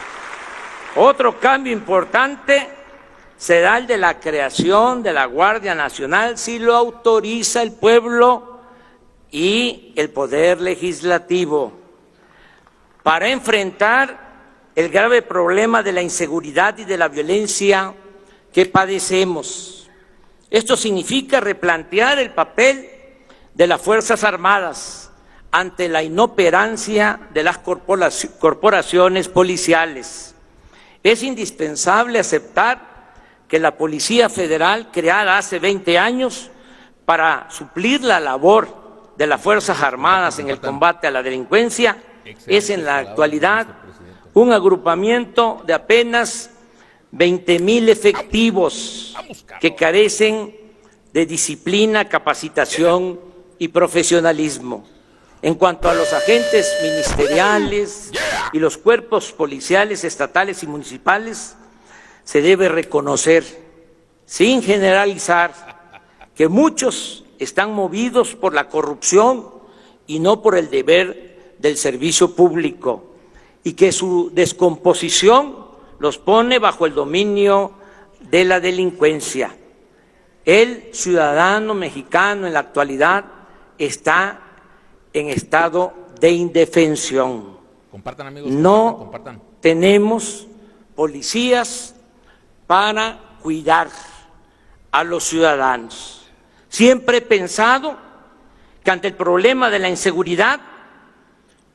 Otro cambio importante será el de la creación de la Guardia Nacional si lo autoriza el pueblo y el Poder Legislativo, para enfrentar el grave problema de la inseguridad y de la violencia que padecemos. Esto significa replantear el papel de las Fuerzas Armadas ante la inoperancia de las corporaciones policiales. Es indispensable aceptar que la Policía Federal, creada hace 20 años para suplir la labor de las Fuerzas Armadas en el combate a la delincuencia, es en la actualidad un agrupamiento de apenas 20,000 efectivos que carecen de disciplina, capacitación y profesionalismo. En cuanto a los agentes ministeriales y los cuerpos policiales estatales y municipales, se debe reconocer, sin generalizar, que muchos están movidos por la corrupción y no por el deber del servicio público, y que su descomposición los pone bajo el dominio de la delincuencia. El ciudadano mexicano en la actualidad está en estado de indefensión. Compartan, amigos, no compartan. Tenemos policías para cuidar a los ciudadanos. Siempre he pensado que ante el problema de la inseguridad,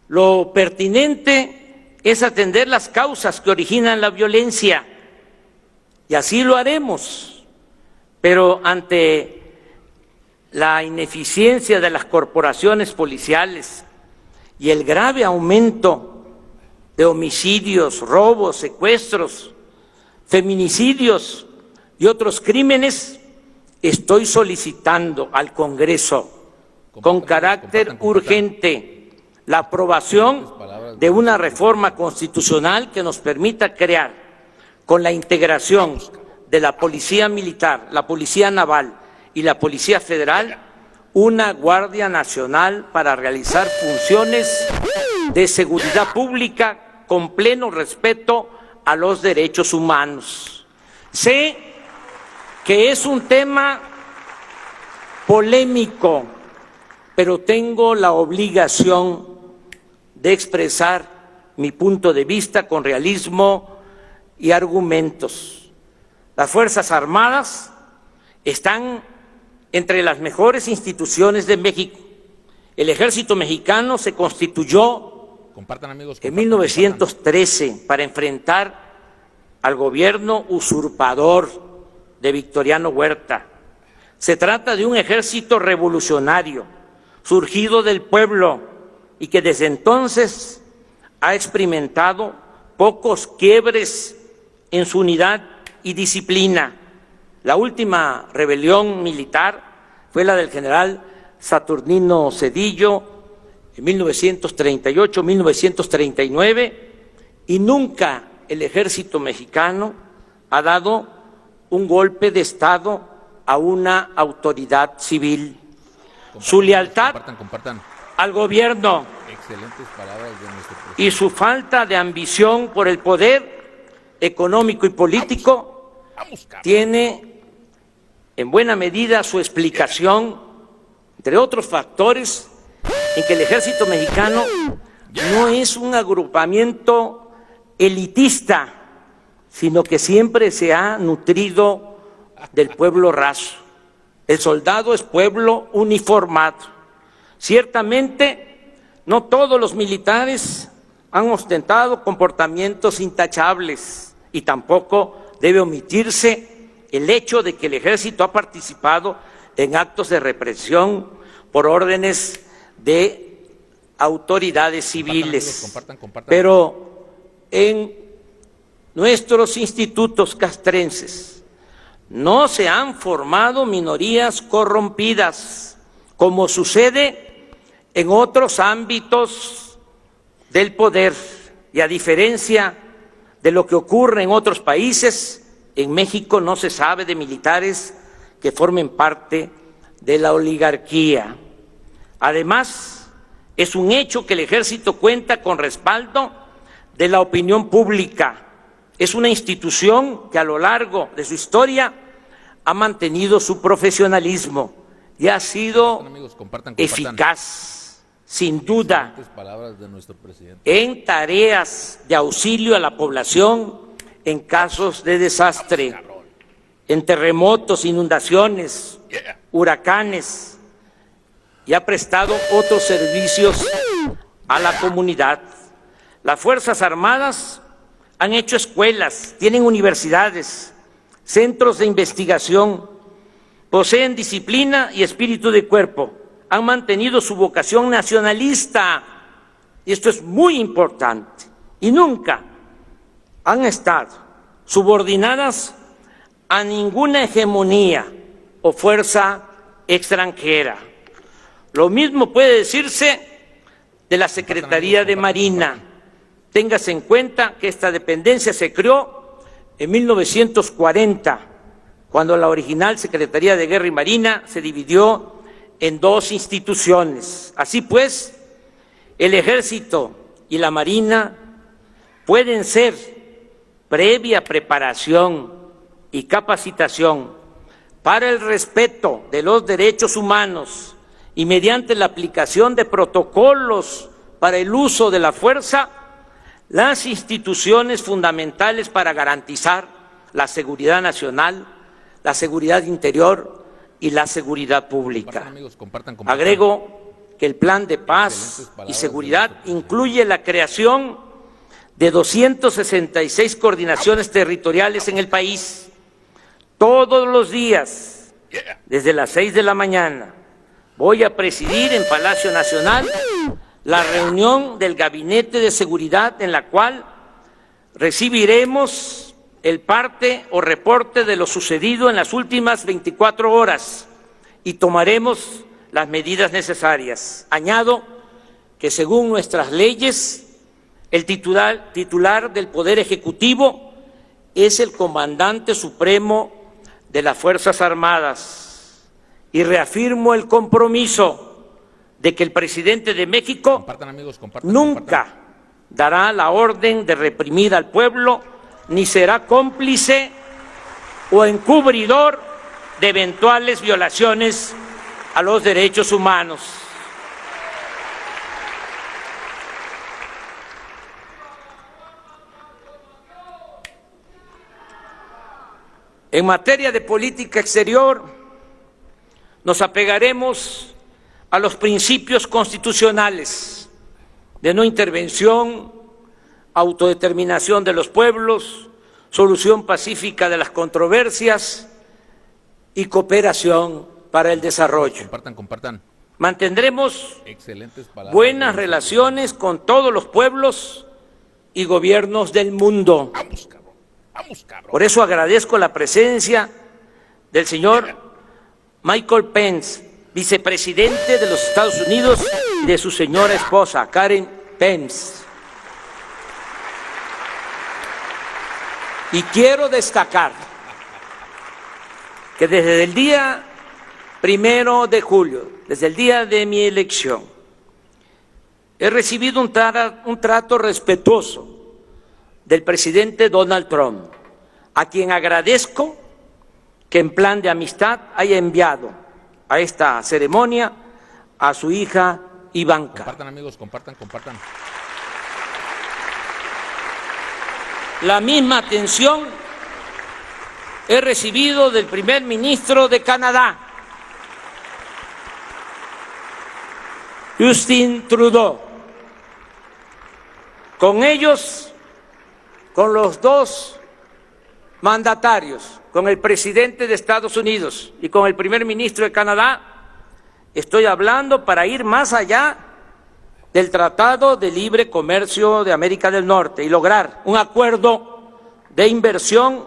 lo pertinente es atender las causas que originan la violencia, y así lo haremos. Pero ante la ineficiencia de las corporaciones policiales y el grave aumento de homicidios, robos, secuestros, feminicidios y otros crímenes, estoy solicitando al Congreso con carácter urgente la aprobación de una reforma constitucional que nos permita crear, con la integración de la Policía Militar, la Policía Naval y la Policía Federal, una Guardia Nacional para realizar funciones de seguridad pública con pleno respeto a los derechos humanos. Sé que es un tema polémico, pero tengo la obligación de expresar mi punto de vista con realismo y argumentos. Las Fuerzas Armadas están entre las mejores instituciones de México. El Ejército Mexicano se constituyó en 1913 para enfrentar al gobierno usurpador de Victoriano Huerta. Se trata de un ejército revolucionario, surgido del pueblo y que desde entonces ha experimentado pocos quiebres en su unidad y disciplina. La última rebelión militar fue la del general Saturnino Cedillo en 1938-1939, y nunca el ejército mexicano ha dado un golpe de Estado a una autoridad civil. Su lealtad al gobierno y su falta de ambición por el poder económico y político tiene en buena medida su explicación, entre otros factores, en que el ejército mexicano no es un agrupamiento elitista, sino que siempre se ha nutrido del pueblo raso. El soldado es pueblo uniformado. Ciertamente, no todos los militares han ostentado comportamientos intachables, y tampoco debe omitirse el hecho de que el ejército ha participado en actos de represión por órdenes de autoridades civiles. Pero en nuestros institutos castrenses no se han formado minorías corrompidas, como sucede en otros ámbitos del poder, y a diferencia de lo que ocurre en otros países, en México no se sabe de militares que formen parte de la oligarquía. Además, es un hecho que el ejército cuenta con respaldo de la opinión pública. Es una institución que a lo largo de su historia ha mantenido su profesionalismo y ha sido eficaz, sin duda, en tareas de auxilio a la población en casos de desastre, en terremotos, inundaciones, huracanes, y ha prestado otros servicios a la comunidad. Las Fuerzas Armadas han hecho escuelas, tienen universidades, centros de investigación, poseen disciplina y espíritu de cuerpo, han mantenido su vocación nacionalista, y esto es muy importante, y nunca han estado subordinadas a ninguna hegemonía o fuerza extranjera. Lo mismo puede decirse de la Secretaría de Marina. Téngase en cuenta que esta dependencia se creó en 1940, cuando la original Secretaría de Guerra y Marina se dividió en dos instituciones. Así pues, el Ejército y la Marina pueden ser, previa preparación y capacitación para el respeto de los derechos humanos y mediante la aplicación de protocolos para el uso de la fuerza, las instituciones fundamentales para garantizar la seguridad nacional, la seguridad interior y la seguridad pública. Compartan. Agrego que el plan de paz y seguridad incluye la creación de 266 coordinaciones territoriales en el país. Todos los días, desde las 6 de la mañana, voy a presidir en Palacio Nacional la reunión del Gabinete de Seguridad, en la cual recibiremos el parte o reporte de lo sucedido en las últimas 24 horas y tomaremos las medidas necesarias. Añado que según nuestras leyes, el titular del Poder Ejecutivo es el comandante supremo de las Fuerzas Armadas y reafirmo el compromiso de que el presidente de México nunca dará la orden de reprimir al pueblo ni será cómplice o encubridor de eventuales violaciones a los derechos humanos. En materia de política exterior, nos apegaremos a los principios constitucionales de no intervención, autodeterminación de los pueblos, solución pacífica de las controversias y cooperación para el desarrollo. Compartan. Mantendremos buenas relaciones con todos los pueblos y gobiernos del mundo. Vamos, cabrón. Por eso agradezco la presencia del señor Michael Pence, vicepresidente de los Estados Unidos, y de su señora esposa, Karen Pence. Y quiero destacar que desde el día 1 de julio, desde el día de mi elección, he recibido un trato respetuoso del presidente Donald Trump, a quien agradezco que en plan de amistad haya enviado a esta ceremonia a su hija Ivanka. Compartan, amigos, compartan. La misma atención he recibido del primer ministro de Canadá, Justin Trudeau. Con ellos, con los dos mandatarios, con el presidente de Estados Unidos y con el primer ministro de Canadá, estoy hablando para ir más allá del Tratado de Libre Comercio de América del Norte y lograr un acuerdo de inversión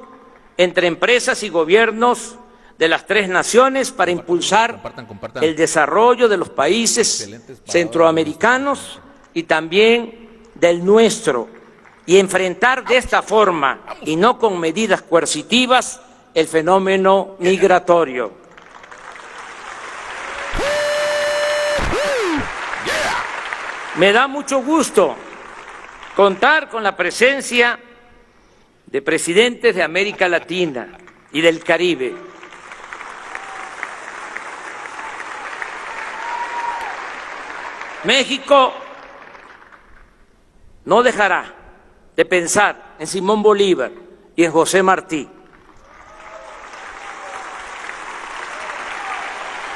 entre empresas y gobiernos de las tres naciones para impulsar el desarrollo de los países centroamericanos y también del nuestro, y enfrentar de esta forma y no con medidas coercitivas el fenómeno migratorio. Me da mucho gusto contar con la presencia de presidentes de América Latina y del Caribe. México no dejará de pensar en Simón Bolívar y en José Martí,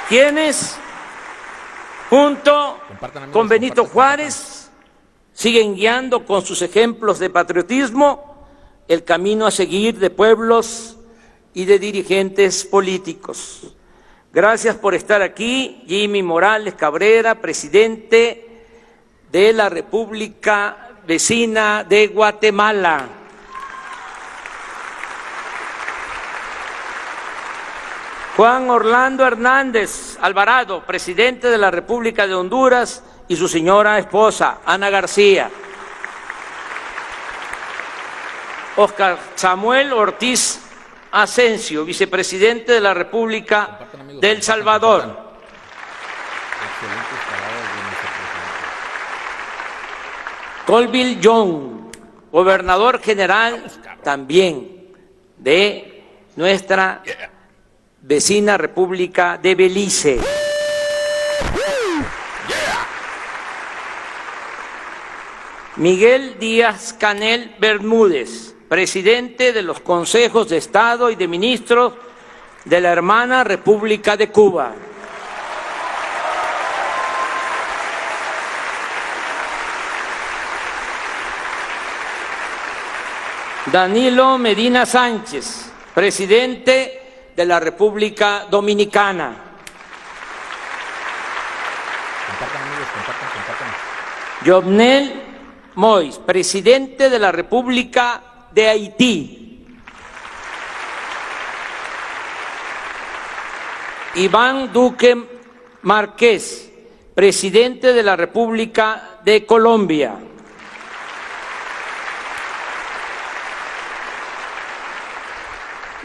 quienes junto con Benito Juárez siguen guiando con sus ejemplos de patriotismo el camino a seguir de pueblos y de dirigentes políticos. Gracias por estar aquí, Jimmy Morales Cabrera, presidente de la República Vecina de Guatemala. Juan Orlando Hernández Alvarado, presidente de la República de Honduras, y su señora esposa, Ana García. Oscar Samuel Ortiz Asensio, vicepresidente de la República de El Salvador. Colville John, gobernador general también de nuestra vecina República de Belice. Miguel Díaz Canel Bermúdez, presidente de los Consejos de Estado y de Ministros de la hermana República de Cuba. Danilo Medina Sánchez, presidente de la República Dominicana. Jovenel Moïse, presidente de la República de Haití. Iván Duque Márquez, presidente de la República de Colombia.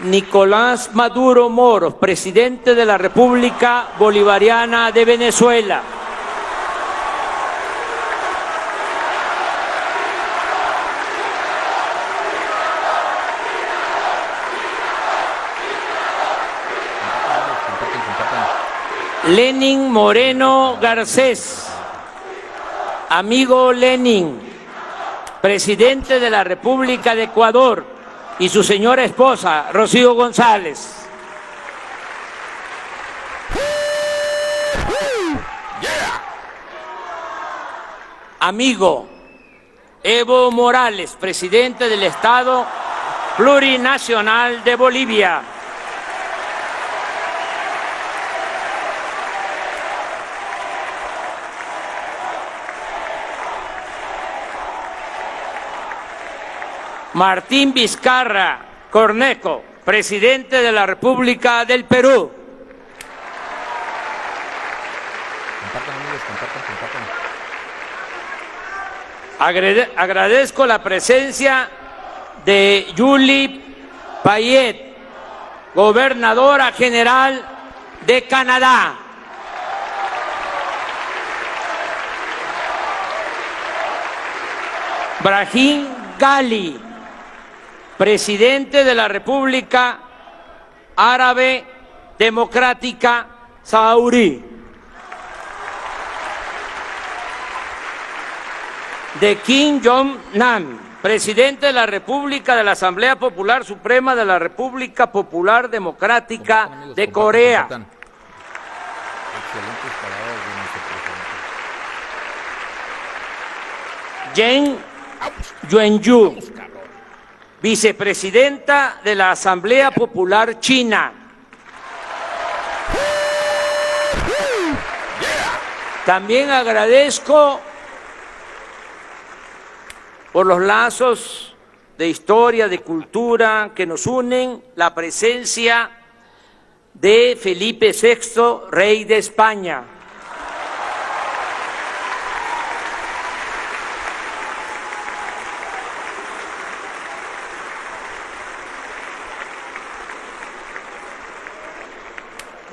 Nicolás Maduro Moros, presidente de la República Bolivariana de Venezuela. Lenin Moreno Garcés, amigo Lenin, presidente de la República de Ecuador, y su señora esposa, Rocío González. Amigo Evo Morales, presidente del Estado Plurinacional de Bolivia. Martín Vizcarra Cornejo, presidente de la República del Perú. Agradezco la presencia de Julie Payet, gobernadora general de Canadá. Brahim Gali, presidente de la República Árabe Democrática Saharaui. De Kim Jong-nam, presidente de la República de la Asamblea Popular Suprema de la República Popular Democrática de Corea. Jen Yuanyu, vicepresidenta de la Asamblea Popular China. También agradezco por los lazos de historia, de cultura que nos unen, la presencia de Felipe VI, rey de España.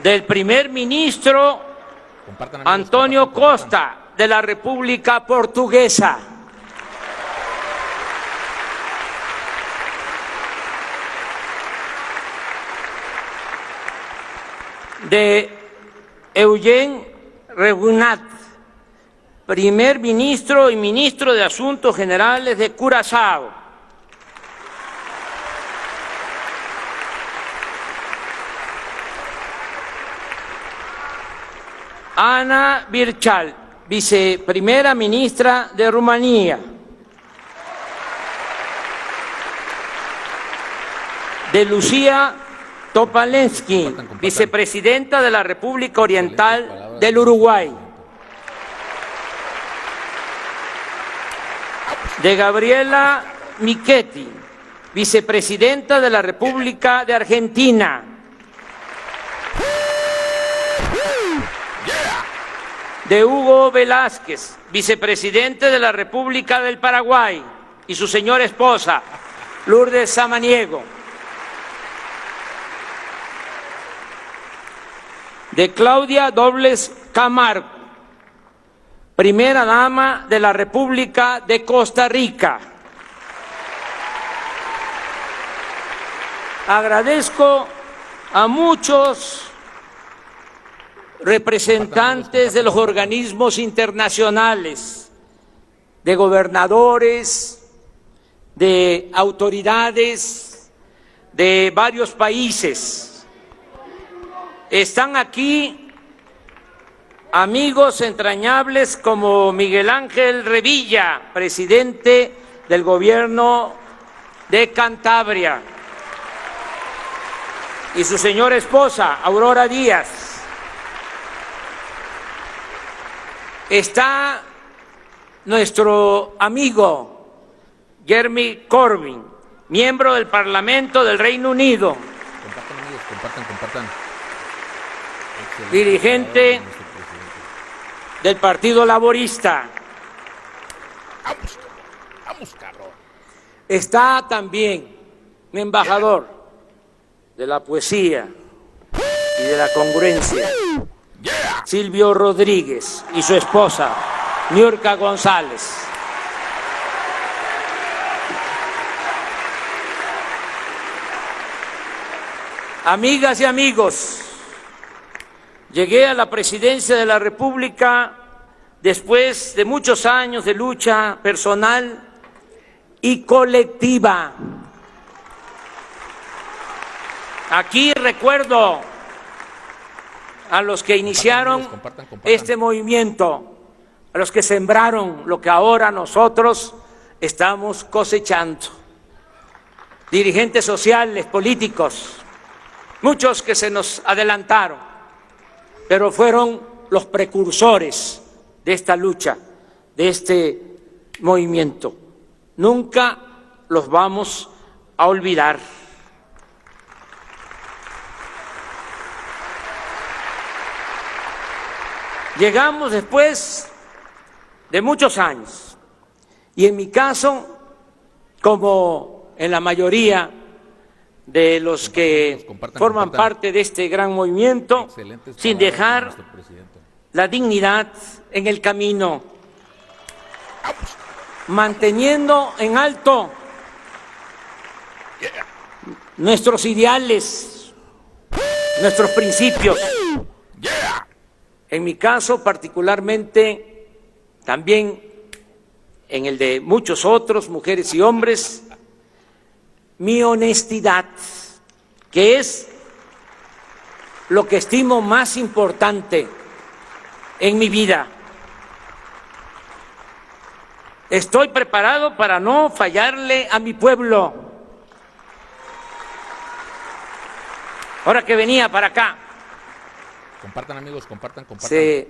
Del primer ministro Antonio Costa de la República Portuguesa. De Eugene Regunat, primer ministro y ministro de Asuntos Generales de Curazao. Ana Birchal, viceprimera ministra de Rumanía. De Lucía Topalensky, vicepresidenta de la República Oriental del Uruguay. De Gabriela Michetti, vicepresidenta de la República de Argentina. de Hugo Velázquez, vicepresidente de la República del Paraguay, y su señora esposa, Lourdes Samaniego. De Claudia Dobles Camargo, primera dama de la República de Costa Rica. Agradezco a muchos representantes de los organismos internacionales, de gobernadores, de autoridades de varios países. Están aquí amigos entrañables como Miguel Ángel Revilla, presidente del gobierno de Cantabria, y su señora esposa, Aurora Díaz. Está nuestro amigo Jeremy Corbyn, miembro del Parlamento del Reino Unido, Compartan, amigos, compartan. Excelente. dirigente del Partido Laborista. Vamos, cabrón. Está también un embajador de la poesía y de la congruencia, Silvio Rodríguez, y su esposa, Niurka González. Amigas y amigos, llegué a la presidencia de la República después de muchos años de lucha personal y colectiva. Aquí recuerdo a los que iniciaron Compartan. este movimiento, a los que sembraron lo que ahora nosotros estamos cosechando. Dirigentes sociales, políticos, muchos que se nos adelantaron, pero fueron los precursores de esta lucha, de este movimiento. Nunca los vamos a olvidar. Llegamos después de muchos años, y en mi caso, como en la mayoría de los que forman parte de este gran movimiento, sin dejar la dignidad en el camino, manteniendo en alto nuestros ideales, nuestros principios. En mi caso, particularmente, también en el de muchos otros, mujeres y hombres, mi honestidad, que es lo que estimo más importante en mi vida. Estoy preparado para no fallarle a mi pueblo. Ahora que venía para acá, Compartan, amigos, compartan. se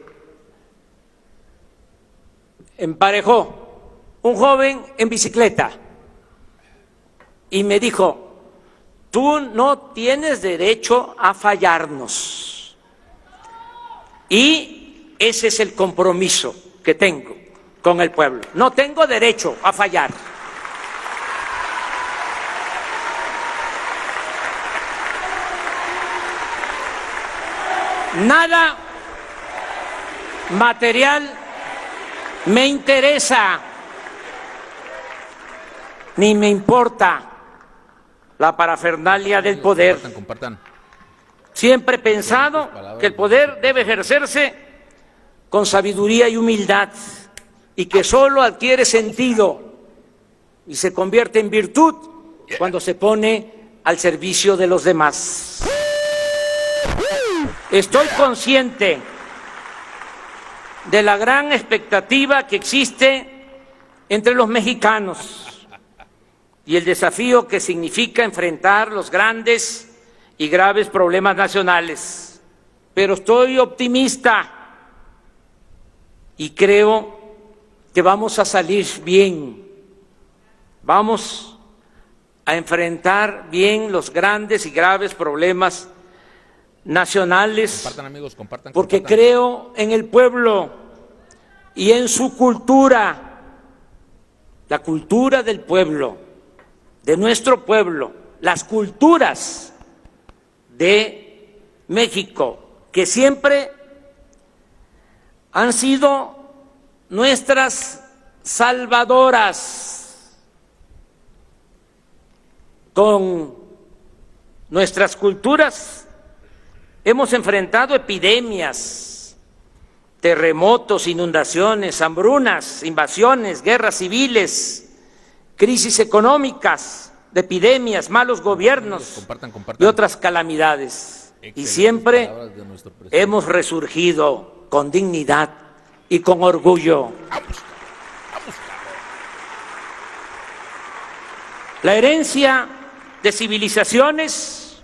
emparejó un joven en bicicleta y me dijo: tú no tienes derecho a fallarnos. Y ese es el compromiso que tengo con el pueblo. No tengo derecho a fallar. Nada material me interesa, ni me importa la parafernalia del poder. Compartan. Siempre he pensado que el poder debe ejercerse con sabiduría y humildad, y que solo adquiere sentido y se convierte en virtud cuando se pone al servicio de los demás. Estoy consciente de la gran expectativa que existe entre los mexicanos y el desafío que significa enfrentar los grandes y graves problemas nacionales. Pero estoy optimista y creo que vamos a salir bien. Vamos a enfrentar bien los grandes y graves problemas nacionales, Compartan, amigos, compartan. porque creo en el pueblo y en su cultura, la cultura del pueblo, de nuestro pueblo, las culturas de México, que siempre han sido nuestras salvadoras. Con nuestras culturas hemos enfrentado epidemias, terremotos, inundaciones, hambrunas, invasiones, guerras civiles, crisis económicas, de epidemias, malos gobiernos y otras calamidades. Y siempre hemos resurgido con dignidad y con orgullo. La herencia de civilizaciones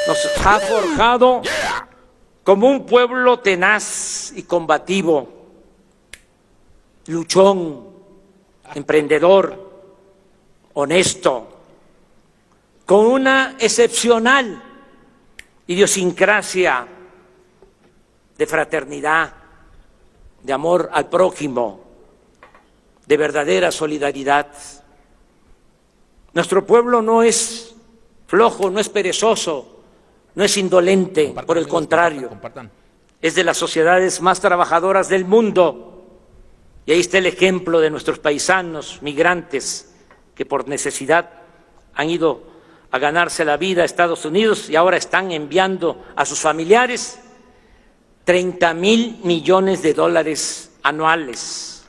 nos ha forjado como un pueblo tenaz y combativo, luchón, emprendedor, honesto, con una excepcional idiosincrasia de fraternidad, de amor al prójimo, de verdadera solidaridad. Nuestro pueblo no es flojo, no es perezoso, no es indolente, por el contrario, es de las sociedades más trabajadoras del mundo. Y ahí está el ejemplo de nuestros paisanos migrantes que por necesidad han ido a ganarse la vida a Estados Unidos y ahora están enviando a sus familiares 30,000 millones de dólares anuales.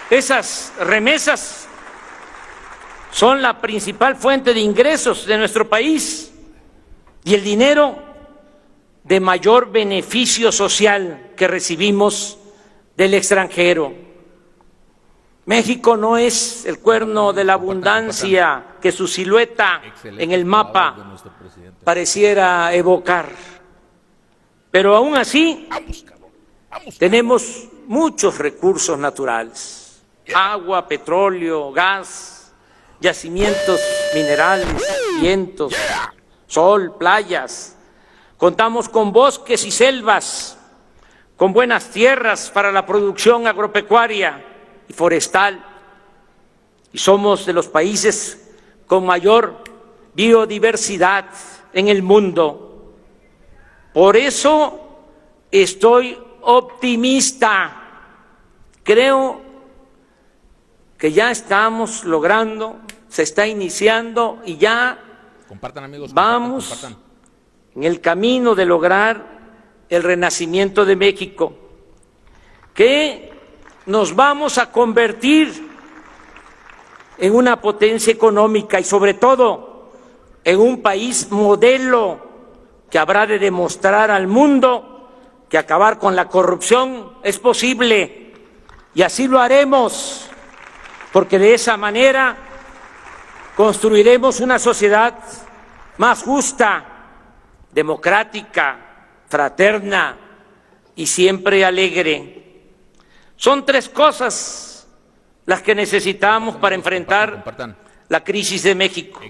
Esas remesas son la principal fuente de ingresos de nuestro país y el dinero de mayor beneficio social que recibimos del extranjero. México no es el cuerno de la abundancia que su silueta en el mapa pareciera evocar, pero aún así tenemos muchos recursos naturales: agua, petróleo, gas, yacimientos minerales, vientos, sol, playas. Contamos con bosques y selvas, con buenas tierras para la producción agropecuaria y forestal, y somos de los países con mayor biodiversidad en el mundo. Por eso estoy optimista. Creo que ya estamos logrando, se está iniciando y ya vamos en el camino de lograr el renacimiento de México, que nos vamos a convertir en una potencia económica y sobre todo en un país modelo que habrá de demostrar al mundo que acabar con la corrupción es posible, y así lo haremos, porque de esa manera construiremos una sociedad más justa, democrática, fraterna y siempre alegre. Son tres cosas las que necesitamos para enfrentar la crisis de México,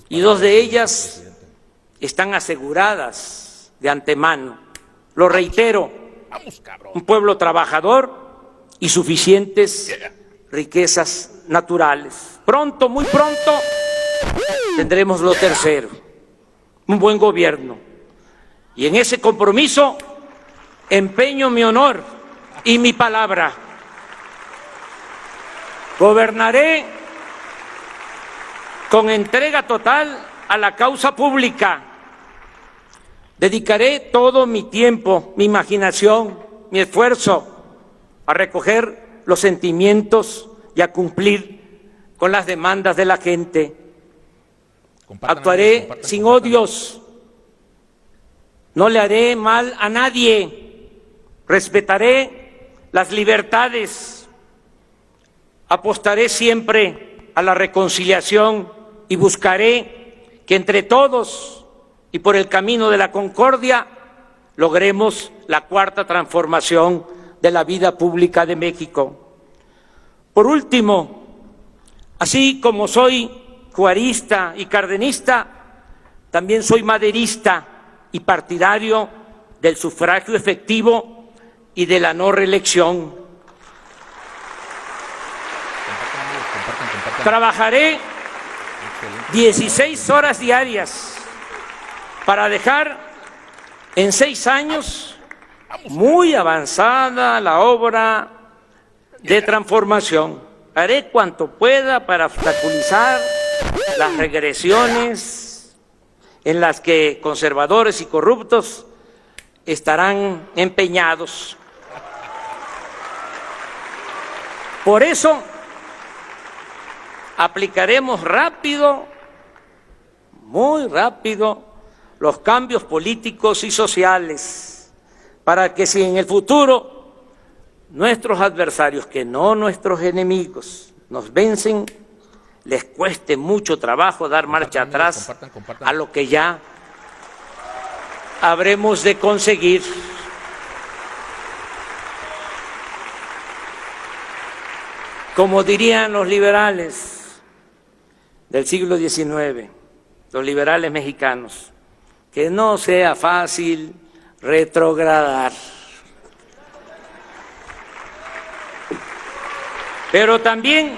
y dos de ellas están aseguradas de antemano. Lo reitero: un pueblo trabajador y suficientes riquezas naturales. Pronto, muy pronto, tendremos lo tercero: un buen gobierno. Y en ese compromiso empeño mi honor y mi palabra. Gobernaré con entrega total a la causa pública. Dedicaré todo mi tiempo, mi imaginación, mi esfuerzo a recoger los sentimientos y a cumplir con las demandas de la gente. Actuaré sin odios, no le haré mal a nadie, respetaré las libertades, apostaré siempre a la reconciliación y buscaré que entre todos y por el camino de la concordia logremos la cuarta transformación de la vida pública de México. Por último, así como soy juarista y cardenista, también soy maderista y partidario del sufragio efectivo y de la no reelección. Trabajaré 16 horas diarias para dejar en 6 años muy avanzada la obra de transformación. Haré cuanto pueda para obstaculizar las regresiones en las que conservadores y corruptos estarán empeñados. Por eso, aplicaremos rápido, muy rápido, los cambios políticos y sociales para que si en el futuro nuestros adversarios, que no nuestros enemigos, nos vencen, les cueste mucho trabajo dar marcha atrás a lo que ya habremos de conseguir. Como dirían los liberales del siglo XIX, los liberales mexicanos, que no sea fácil retrogradar. Pero también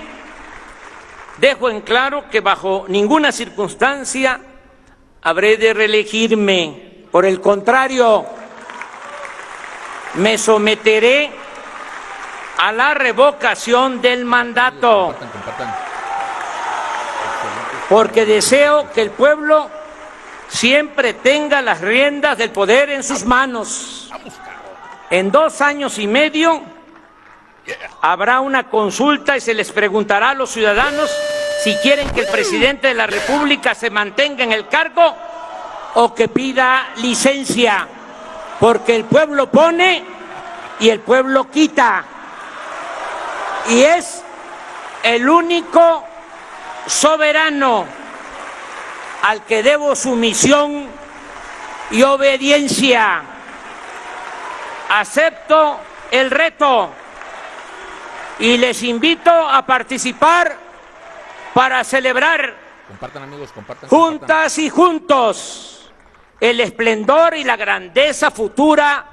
dejo en claro que bajo ninguna circunstancia habré de reelegirme. Por el contrario, me someteré a la revocación del mandato, porque deseo que el pueblo siempre tenga las riendas del poder en sus manos. En 2 años y medio habrá una consulta y se les preguntará a los ciudadanos si quieren que el presidente de la República se mantenga en el cargo o que pida licencia, porque el pueblo pone y el pueblo quita, y es el único soberano al que debo sumisión y obediencia. Acepto el reto y les invito a participar para celebrar juntas y juntos el esplendor y la grandeza futura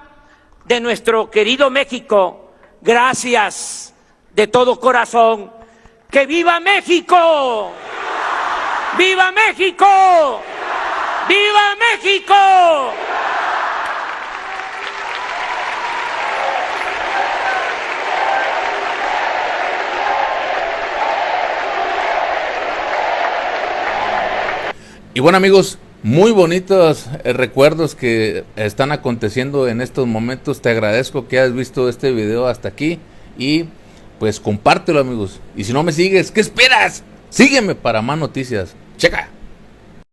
de nuestro querido México. Gracias de todo corazón. ¡Que viva México! ¡Viva México! ¡Viva México! Y bueno, amigos, muy bonitos recuerdos que están aconteciendo en estos momentos. Te agradezco que hayas visto este video hasta aquí y pues compártelo, amigos. Y si no me sigues, ¿qué esperas? Sígueme para más noticias. Checa.